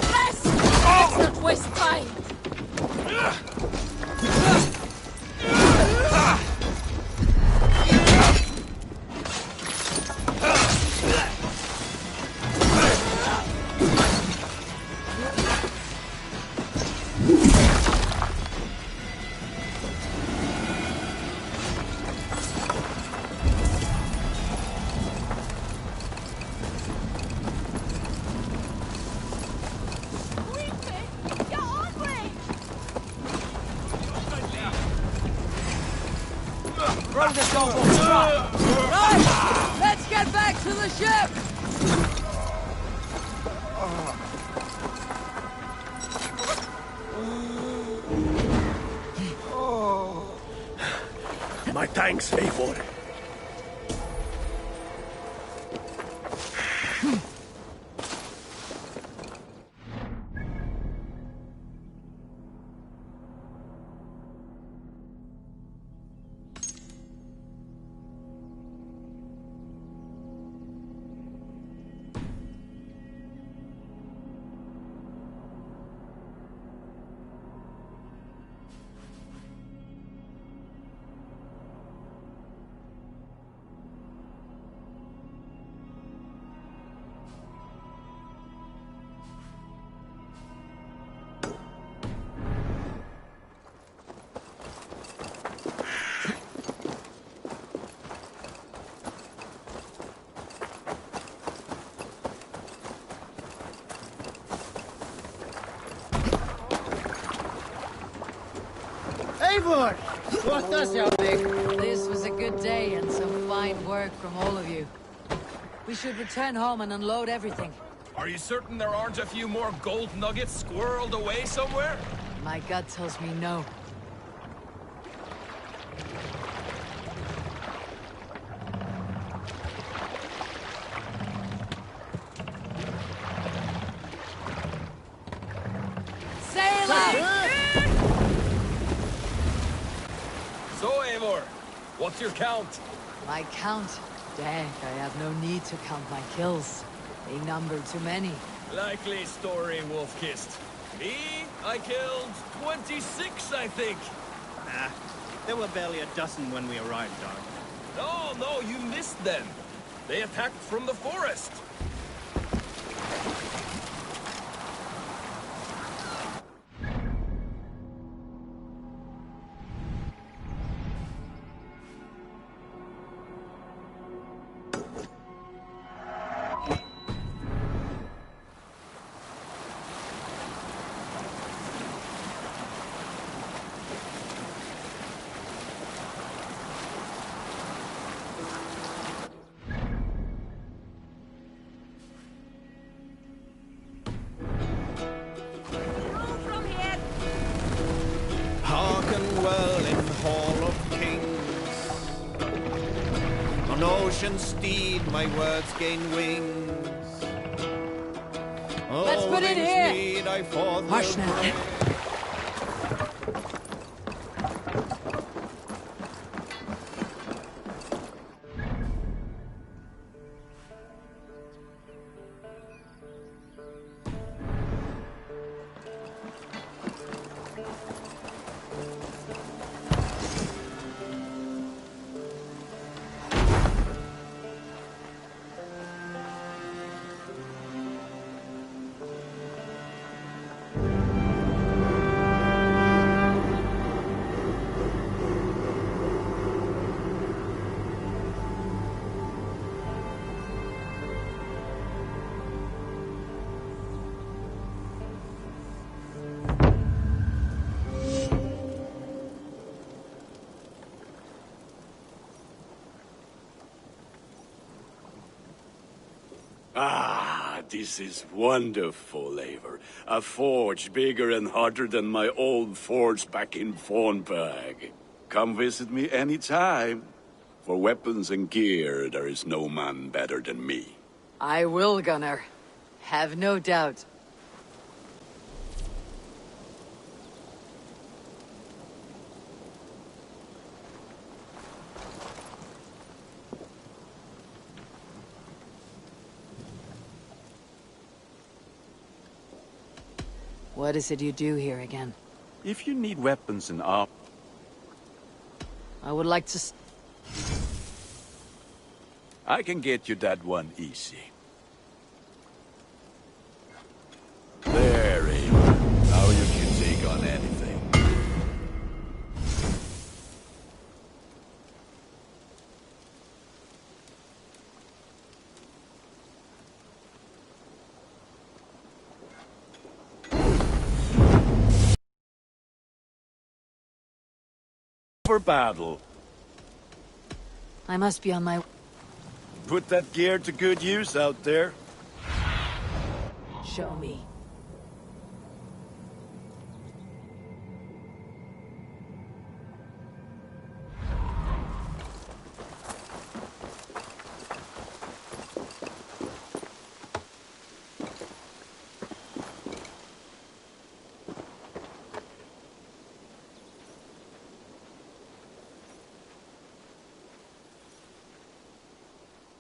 Let's not waste time! Throw this off on truck! Right! Let's get back to the ship! My thanks, Eivor. Eivor! What does your big? This was a good day and some fine work from all of you. We should return home and unload everything. Are you certain there aren't a few more gold nuggets squirreled away somewhere? My gut tells me no. Sail out! So, Eivor, what's your count? My count? Dang, I have no need to count my kills. They number too many. Likely story, Wolf-Kissed. Me? I killed 26, I think. Nah, there were barely a dozen when we arrived, Dog. No, you missed them. They attacked from the forest. On ocean steed, my words gain wings. Let's put it here! Hush now. Ah, this is wonderful, Eivor. A forge bigger and hotter than my old forge back in Fornburg. Come visit me anytime. For weapons and gear, there is no man better than me. I will, Gunnar. Have no doubt. What is it you do here again? If you need weapons and armor, I would like to... I can get you that one easy. There, Eivor. Now you can take on anything. For battle. I must be on my... Put that gear to good use out there. Show me.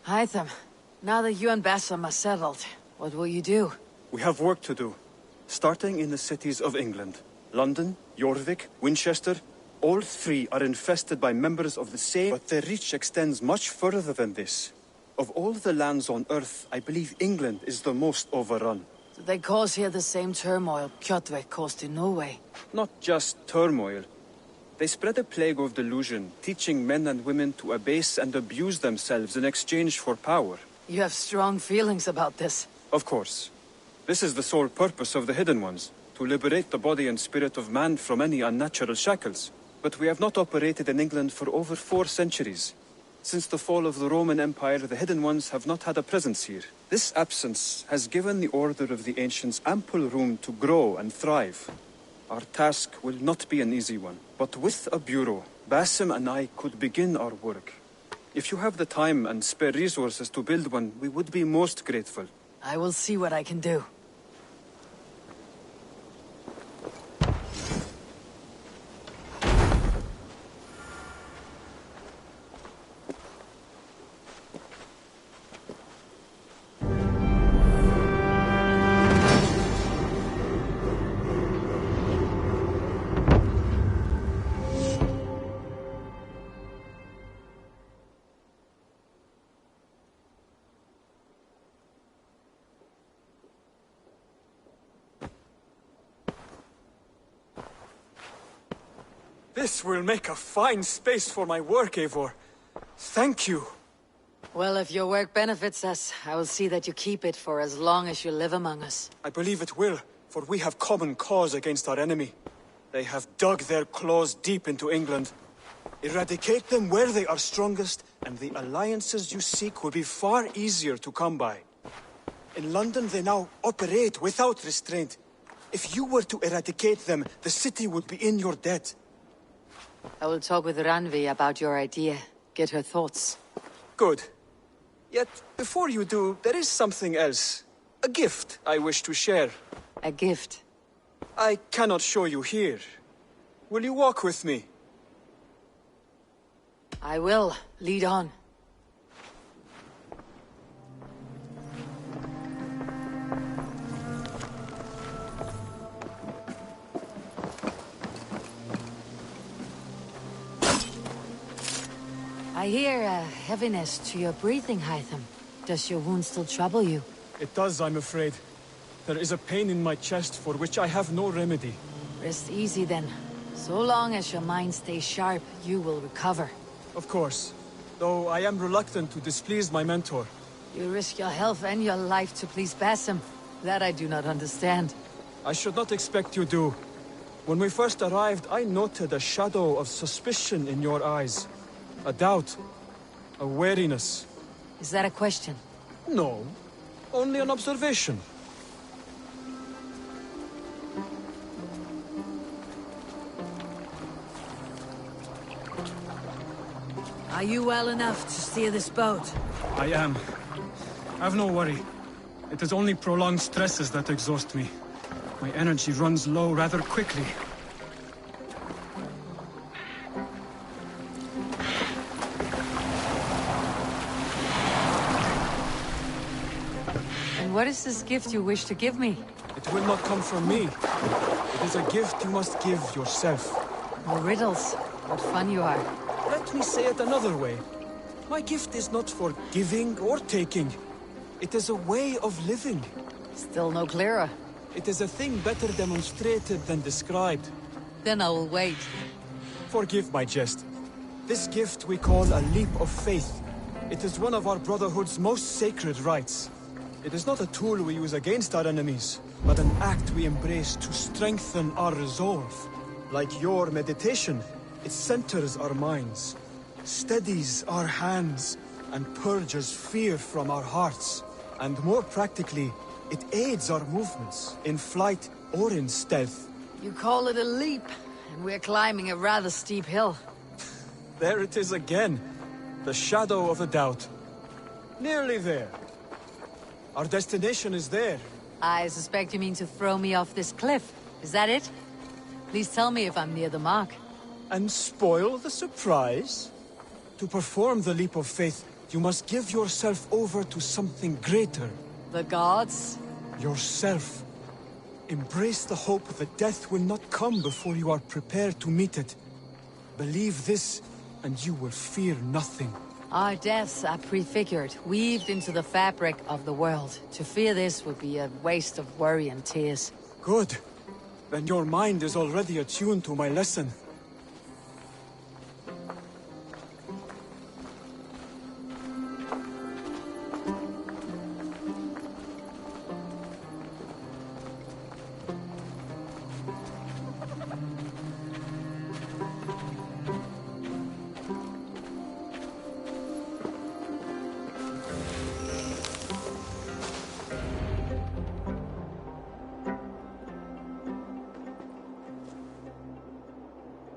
Hytham, now that you and Bassam are settled, what will you do? We have work to do. Starting in the cities of England. London, Jorvik, Winchester, all three are infested by members of the same, but their reach extends much further than this. Of all the lands on Earth, I believe England is the most overrun. Do they cause here the same turmoil Kjotve caused in Norway? Not just turmoil. They spread a plague of delusion, teaching men and women to abase and abuse themselves in exchange for power. You have strong feelings about this. Of course. This is the sole purpose of the Hidden Ones, to liberate the body and spirit of man from any unnatural shackles. But we have not operated in England for over 4 centuries. Since the fall of the Roman Empire, the Hidden Ones have not had a presence here. This absence has given the Order of the Ancients ample room to grow and thrive. Our task will not be an easy one, but with a bureau, Basim and I could begin our work. If you have the time and spare resources to build one, we would be most grateful. I will see what I can do. This will make a fine space for my work, Eivor. Thank you. Well, if your work benefits us, I will see that you keep it for as long as you live among us. I believe it will, for we have common cause against our enemy. They have dug their claws deep into England. Eradicate them where they are strongest, and the alliances you seek will be far easier to come by. In London, they now operate without restraint. If you were to eradicate them, the city would be in your debt. I will talk with Ranvi about your idea. Get her thoughts. Good. Yet, before you do, there is something else. A gift I wish to share. A gift? I cannot show you here. Will you walk with me? I will. Lead on. I hear a heaviness to your breathing, Hytham. Does your wound still trouble you? It does, I'm afraid. There is a pain in my chest for which I have no remedy. Rest easy then. So long as your mind stays sharp, you will recover. Of course. Though I am reluctant to displease my mentor. You risk your health and your life to please Basim. That I do not understand. I should not expect you do. When we first arrived, I noted a shadow of suspicion in your eyes. A doubt. A wariness. Is that a question? No. Only an observation. Are you well enough to steer this boat? I am. Have no worry. It is only prolonged stresses that exhaust me. My energy runs low rather quickly. And what is this gift you wish to give me? It will not come from me. It is a gift you must give yourself. More riddles. What fun you are. Let me say it another way. My gift is not for giving or taking. It is a way of living. Still no clearer. It is a thing better demonstrated than described. Then I will wait. Forgive my jest. This gift we call a leap of faith. It is one of our Brotherhood's most sacred rites. It is not a tool we use against our enemies, but an act we embrace to strengthen our resolve. Like your meditation, it centers our minds, steadies our hands, and purges fear from our hearts. And more practically, it aids our movements, in flight or in stealth. You call it a leap, and we're climbing a rather steep hill. There it is again, the shadow of a doubt. Nearly there. Our destination is there. I suspect you mean to throw me off this cliff. Is that it? Please tell me if I'm near the mark. And spoil the surprise? To perform the leap of faith, you must give yourself over to something greater. The gods? Yourself. Embrace the hope that death will not come before you are prepared to meet it. Believe this, and you will fear nothing. Our deaths are prefigured, weaved into the fabric of the world. To fear this would be a waste of worry and tears. Good. Then your mind is already attuned to my lesson.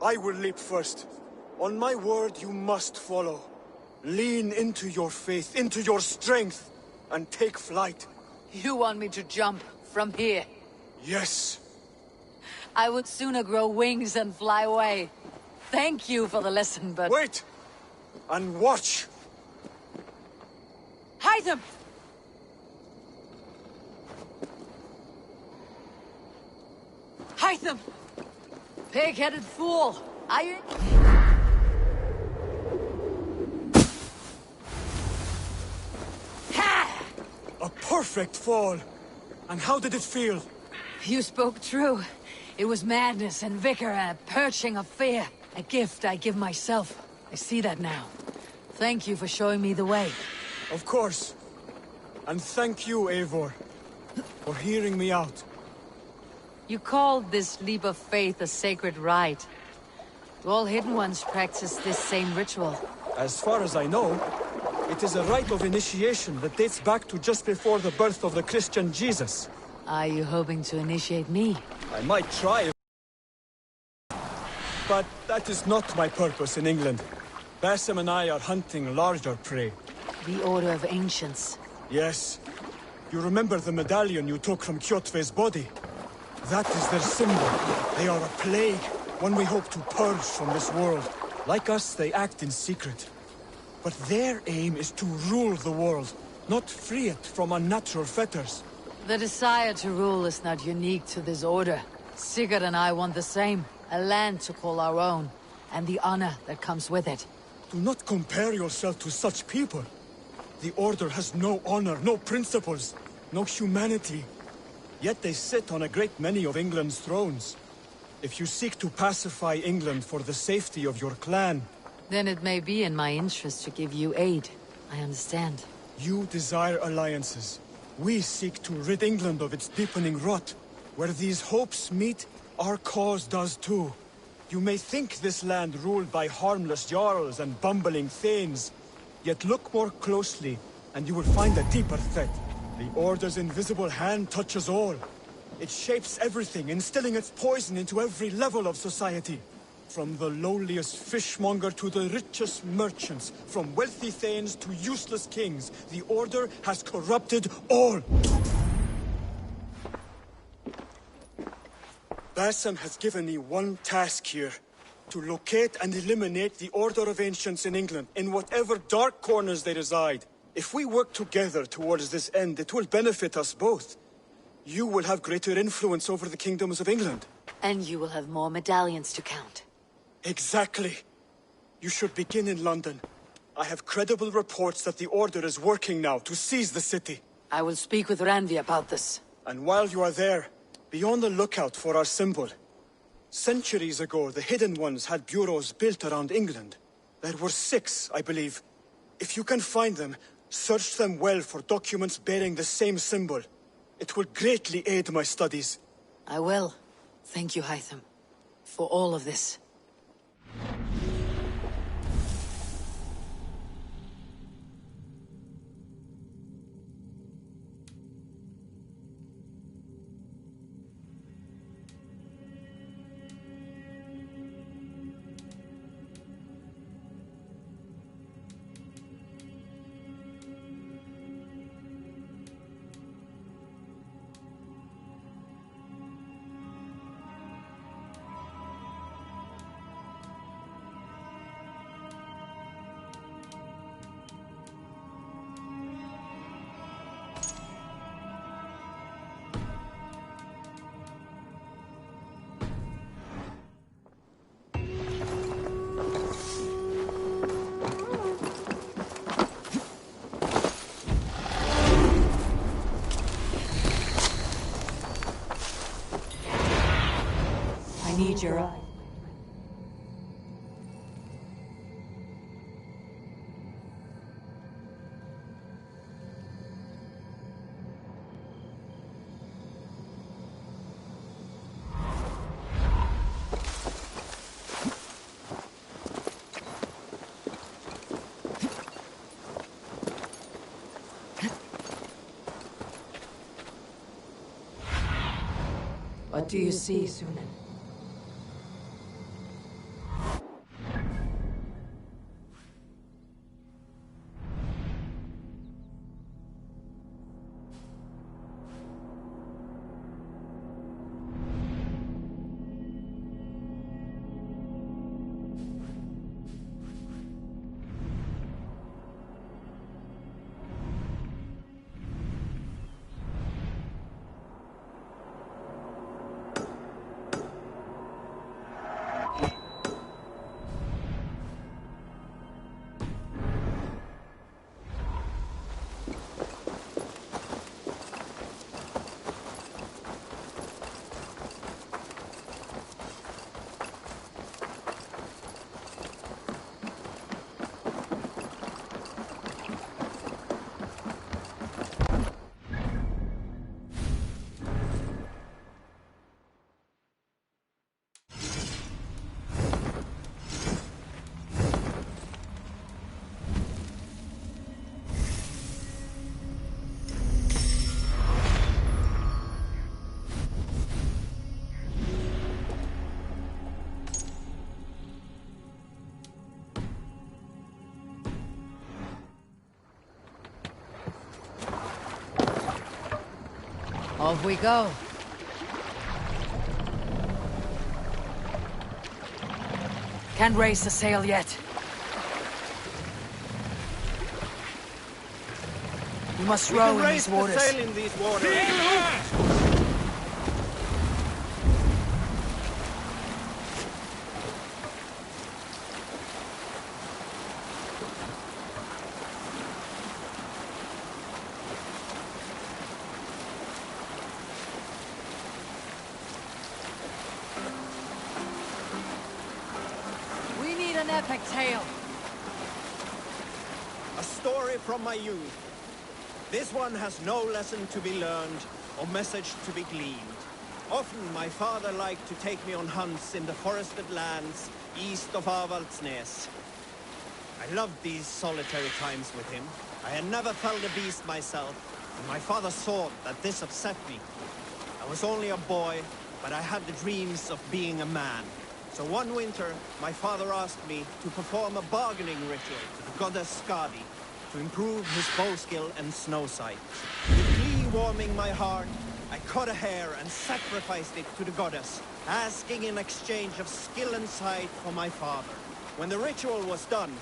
I will leap first. On my word, you must follow. Lean into your faith, into your strength, and take flight. You want me to jump from here? Yes. I would sooner grow wings and fly away. Thank you for the lesson, but... Wait! And watch! Hytham! Hytham! Pig-headed fool! Are you... Ha! A perfect fall! And how did it feel? You spoke true. It was madness and vigor and a purging of fear. A gift I give myself. I see that now. Thank you for showing me the way. Of course. And thank you, Eivor, for hearing me out. You called this leap of faith a sacred rite. All Hidden Ones practice this same ritual. As far as I know, it is a rite of initiation that dates back to just before the birth of the Christian Jesus. Are you hoping to initiate me? I might try, but that is not my purpose in England. Basim and I are hunting larger prey. The Order of Ancients. Yes. You remember the medallion you took from Kjotve's body? That is their symbol. They are a plague, one we hope to purge from this world. Like us, they act in secret. But their aim is to rule the world, not free it from unnatural fetters. The desire to rule is not unique to this order. Sigurd and I want the same. A land to call our own, and the honor that comes with it. Do not compare yourself to such people. The Order has no honor, no principles, no humanity. Yet they sit on a great many of England's thrones. If you seek to pacify England for the safety of your clan... Then it may be in my interest to give you aid. I understand. You desire alliances. We seek to rid England of its deepening rot. Where these hopes meet, our cause does too. You may think this land ruled by harmless jarls and bumbling thanes. Yet look more closely, and you will find a deeper threat. The Order's invisible hand touches all. It shapes everything, instilling its poison into every level of society. From the lowliest fishmonger to the richest merchants, from wealthy thanes to useless kings, the Order has corrupted all. Basim has given me one task here. To locate and eliminate the Order of Ancients in England, in whatever dark corners they reside. If we work together towards this end, it will benefit us both. You will have greater influence over the kingdoms of England. And you will have more medallions to count. Exactly. You should begin in London. I have credible reports that the Order is working now to seize the city. I will speak with Randvi about this. And while you are there, be on the lookout for our symbol. Centuries ago, the Hidden Ones had bureaus built around England. There were 6, I believe. If you can find them, search them well for documents bearing the same symbol. It will greatly aid my studies. I will. Thank you, Hytham, for all of this. Need your eye. What do you see, Sunan? Off we go. Can't raise the sail yet. We must row in these waters. We can raise the sail in these waters. We need an epic tale. A story from my youth. This one has no lesson to be learned or message to be gleaned. Often my father liked to take me on hunts in the forested lands east of Avaldsnes. I loved these solitary times with him. I had never felled a beast myself, and my father saw that this upset me. I was only a boy, but I had the dreams of being a man. So one winter, my father asked me to perform a bargaining ritual to the goddess Skadi, to improve his bow skill and snow sight. With glee warming my heart, I cut a hare and sacrificed it to the goddess, asking in exchange of skill and sight for my father. When the ritual was done,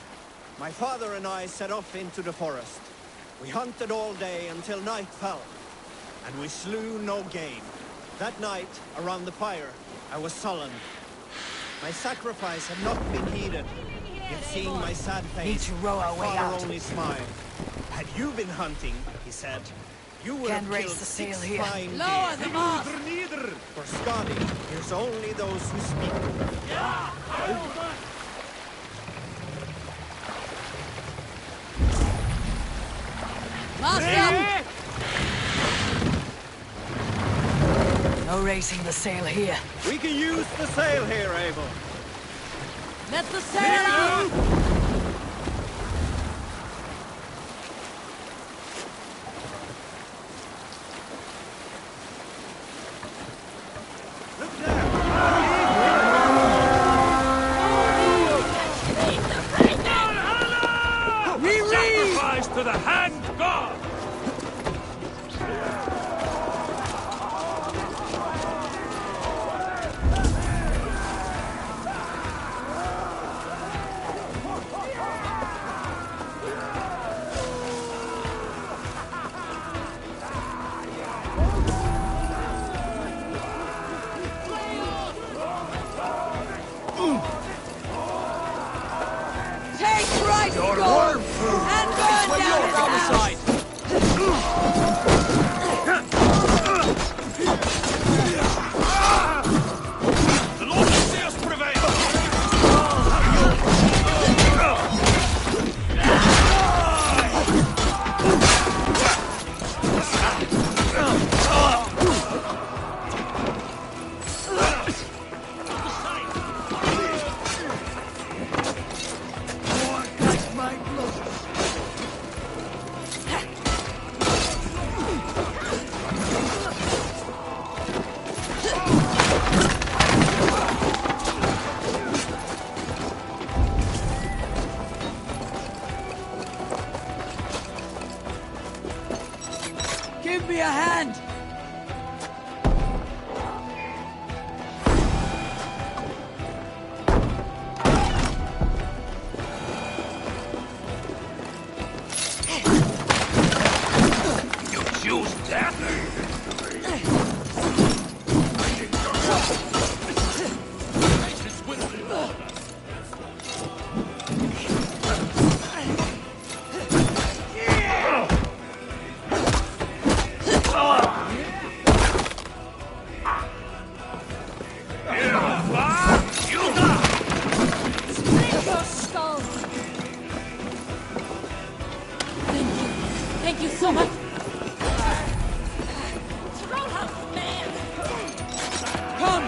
my father and I set off into the forest. We hunted all day until night fell, and we slew no game. That night, around the fire, I was sullen. My sacrifice had not been heeded. Yet seeing my sad face, my father only smiled. Had you been hunting, he said, you would have killed 6 fine deer. Lower the mast! For Skadi, here's only those who speak. Mast up! No raising the sail here. We can use the sail here, Abel. Let the sail out! Sacrifice to the hand god! Take right Your goal worm food! and burn down his house! The Lord will see us prevail! Give me a hand! You choose death? Patience with the Lord. Thank you so much. Come!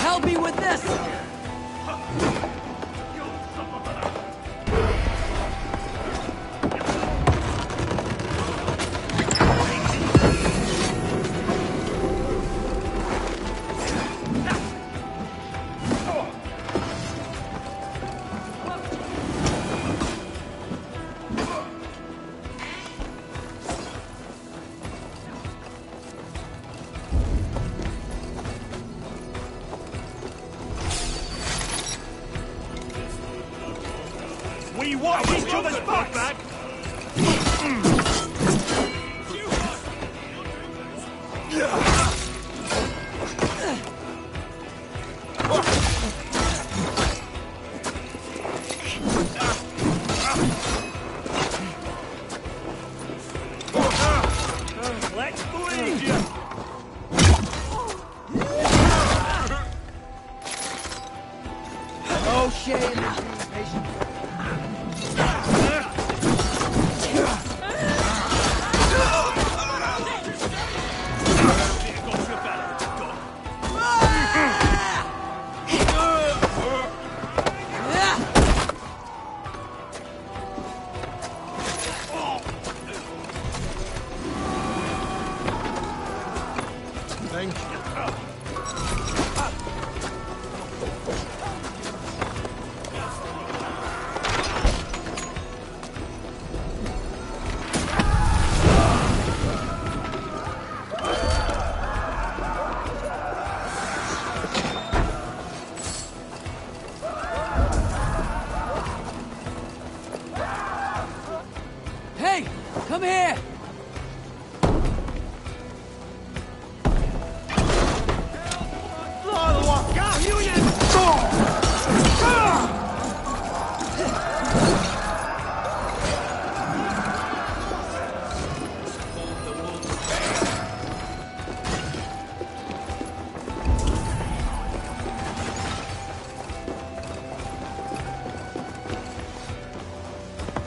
Help me with this! We watch each other's backs! Let's bleed you! No shame in being patient. Thank you. Hey! Come here!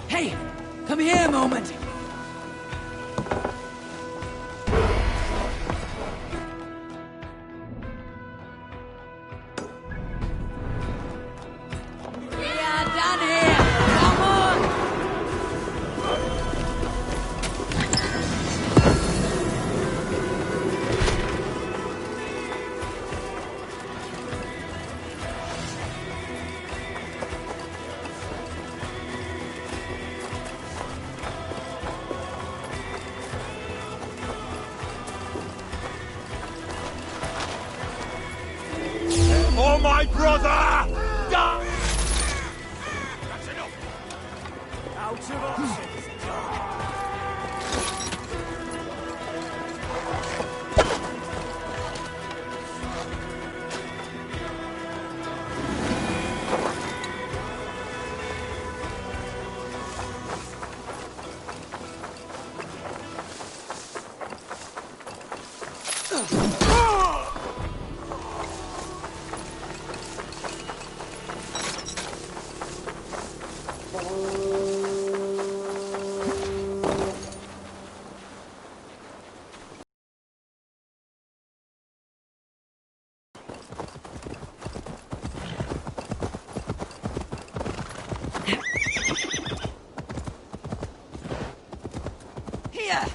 Hey! Come here a moment! We are done here! Come on! Oh, my brother! Die! That's enough! Out of options, Doc. Here!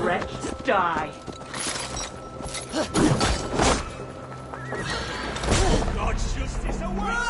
Wretched die. God's justice awaits!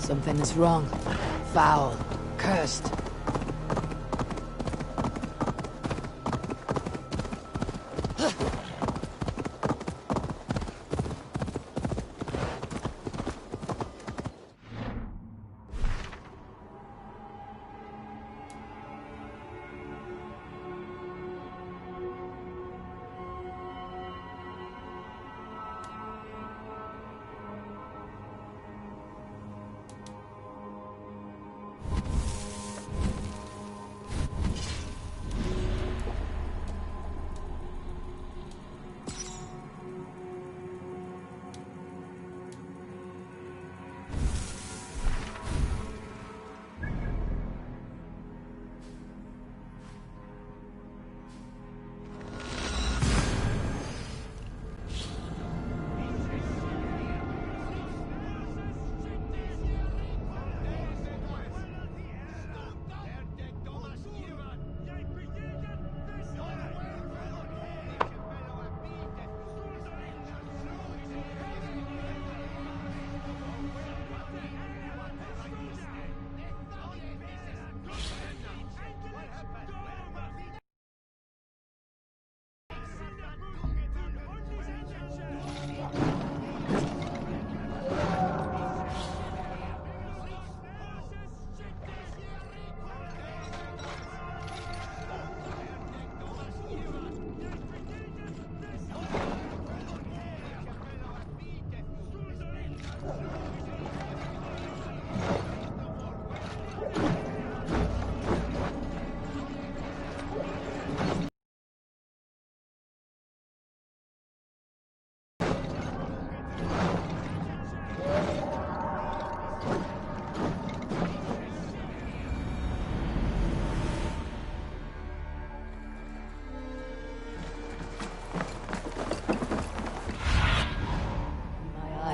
Something is wrong. Foul. Cursed.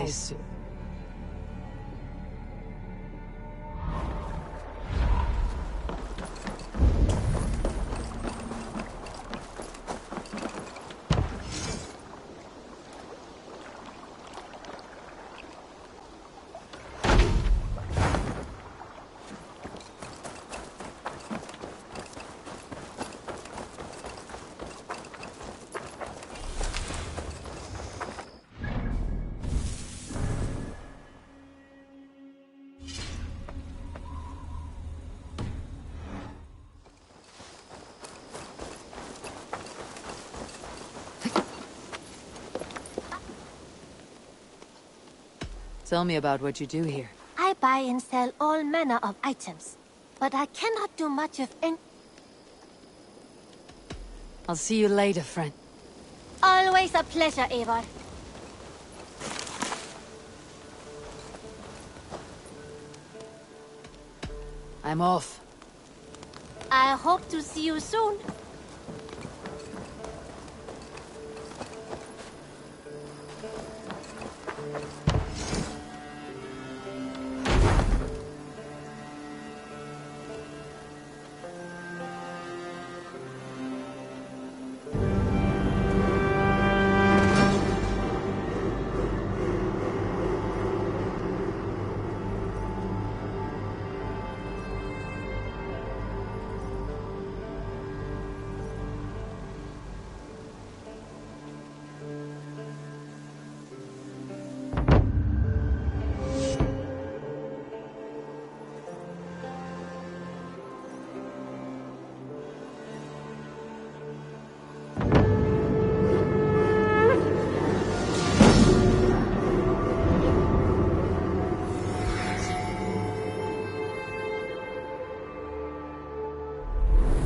Nice. Tell me about what you do here. I buy and sell all manner of items, but I cannot do much of any... I'll see you later, friend. Always a pleasure, Eivor. I'm off. I hope to see you soon.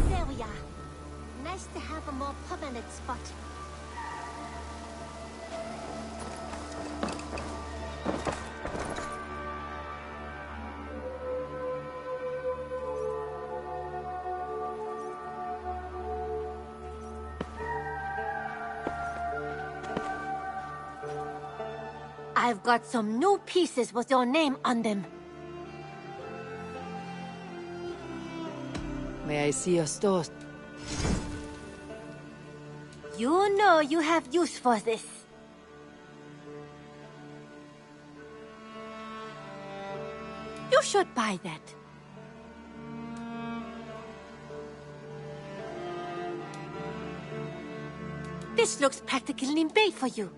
There we are. Nice to have a more permanent spot. I've got some new pieces with your name on them. May I see your stores? You know you have use for this. You should buy that. This looks practically made for you.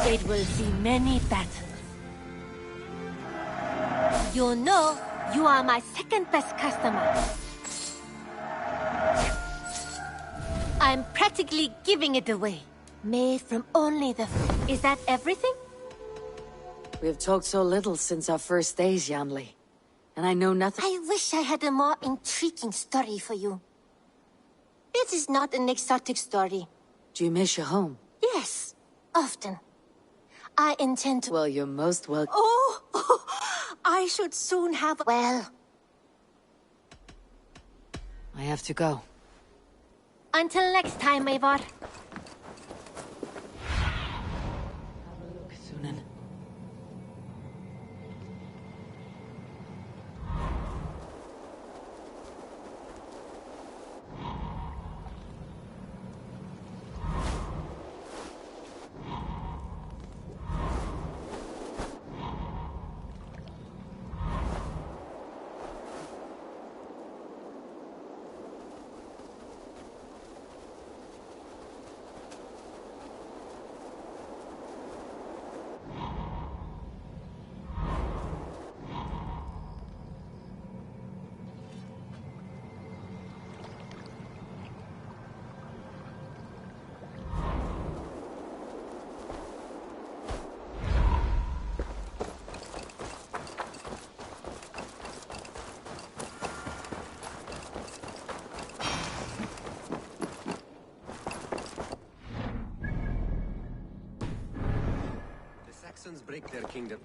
It will see many battles. You know, you are my second best customer. I'm practically giving it away. Made from only the... Is that everything? We've talked so little since our first days, Yanli. And I know nothing... I wish I had a more intriguing story for you. This is not an exotic story. Do you miss your home? Yes, often. I intend to... Well, you're most welcome. Oh, I should soon have... Well... I have to go. Until next time, Eivor. Sunan. Saxons break their kingdom.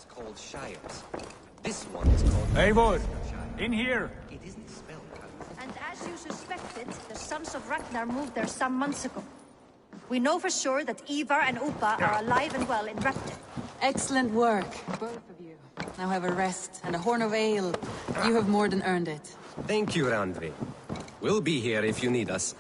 lands called shires. This one is called... Eivor, in here! It isn't spelled correctly. And as you suspected, the Sons of Ragnar moved there some months ago. We know for sure that Ivar and Upa are alive and well in Repton. Excellent work, both of you. Now have a rest and a horn of ale. You have more than earned it. Thank you, Randvi. We'll be here if you need us.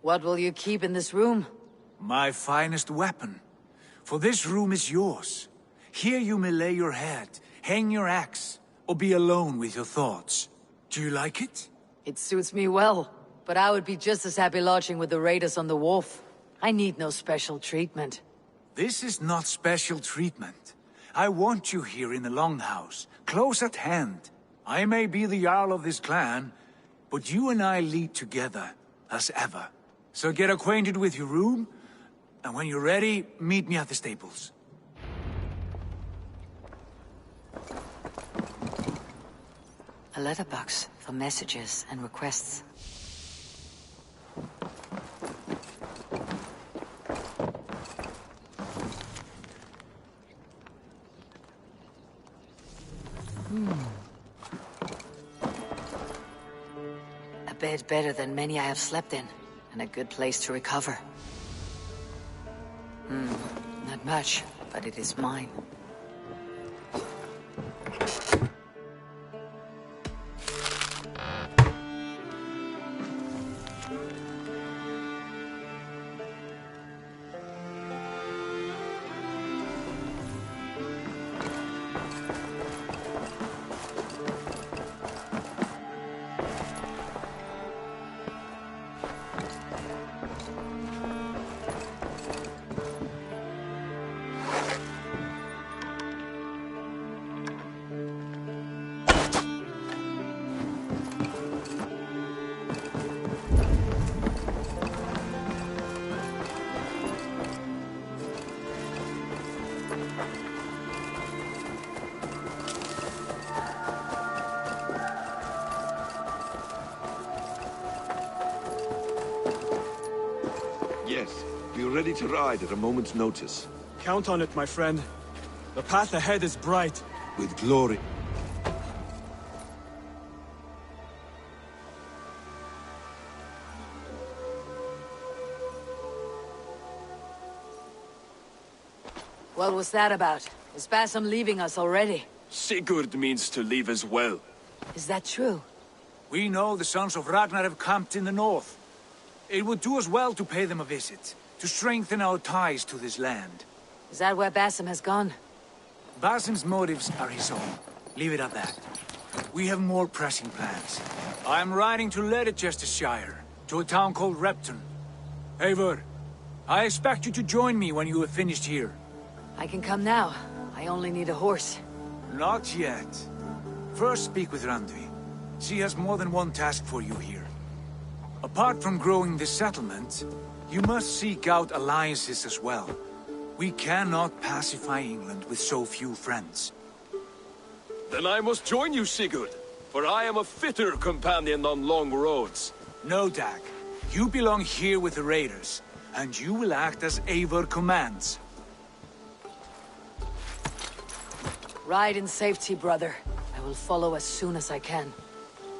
What will you keep in this room? My finest weapon. For this room is yours. Here you may lay your head, hang your axe, or be alone with your thoughts. Do you like it? It suits me well, but I would be just as happy lodging with the raiders on the wharf. I need no special treatment. This is not special treatment. I want you here in the Longhouse, close at hand. I may be the Jarl of this clan, but you and I lead together, as ever. So get acquainted with your room, and when you're ready, meet me at the stables. A letterbox for messages and requests. A bed better than many I have slept in, and a good place to recover. Not much, but it is mine. Yes, be ready to ride at a moment's notice. Count on it, my friend. The path ahead is bright. With glory. What was that about? Is Bassam leaving us already? Sigurd means to leave as well. Is that true? We know the Sons of Ragnar have camped in the north. It would do us well to pay them a visit, to strengthen our ties to this land. Is that where Bassam has gone? Bassam's motives are his own. Leave it at that. We have more pressing plans. I am riding to Leicestershire, to a town called Repton. Eivor, I expect you to join me when you have finished here. I can come now. I only need a horse. Not yet. First speak with Randvi. She has more than one task for you here. Apart from growing this settlement, you must seek out alliances as well. We cannot pacify England with so few friends. Then I must join you, Sigurd, for I am a fitter companion on long roads. No, Dag. You belong here with the raiders, and you will act as Eivor commands. Ride in safety, brother. I will follow as soon as I can.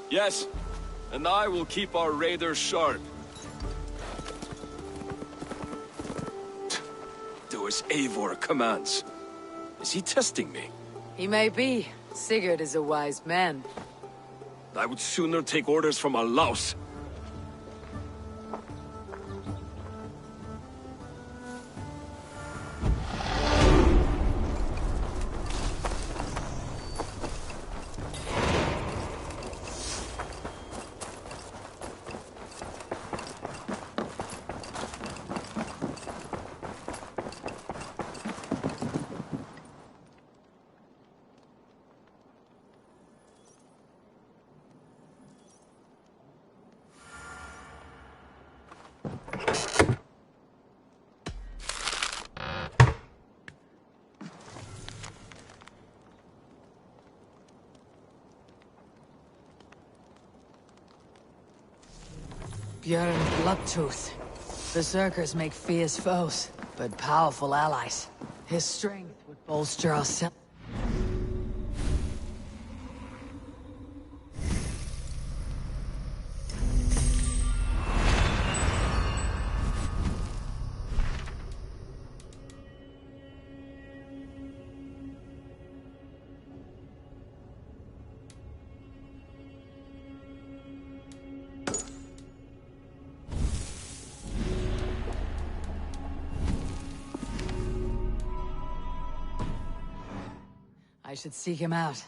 Yes, and I will keep our raiders sharp. Do as Eivor commands. Is he testing me? He may be. Sigurd is a wise man. I would sooner take orders from a louse. Björn Bloodtooth. Berserkers make fierce foes, but powerful allies. His strength would bolster our I should seek him out.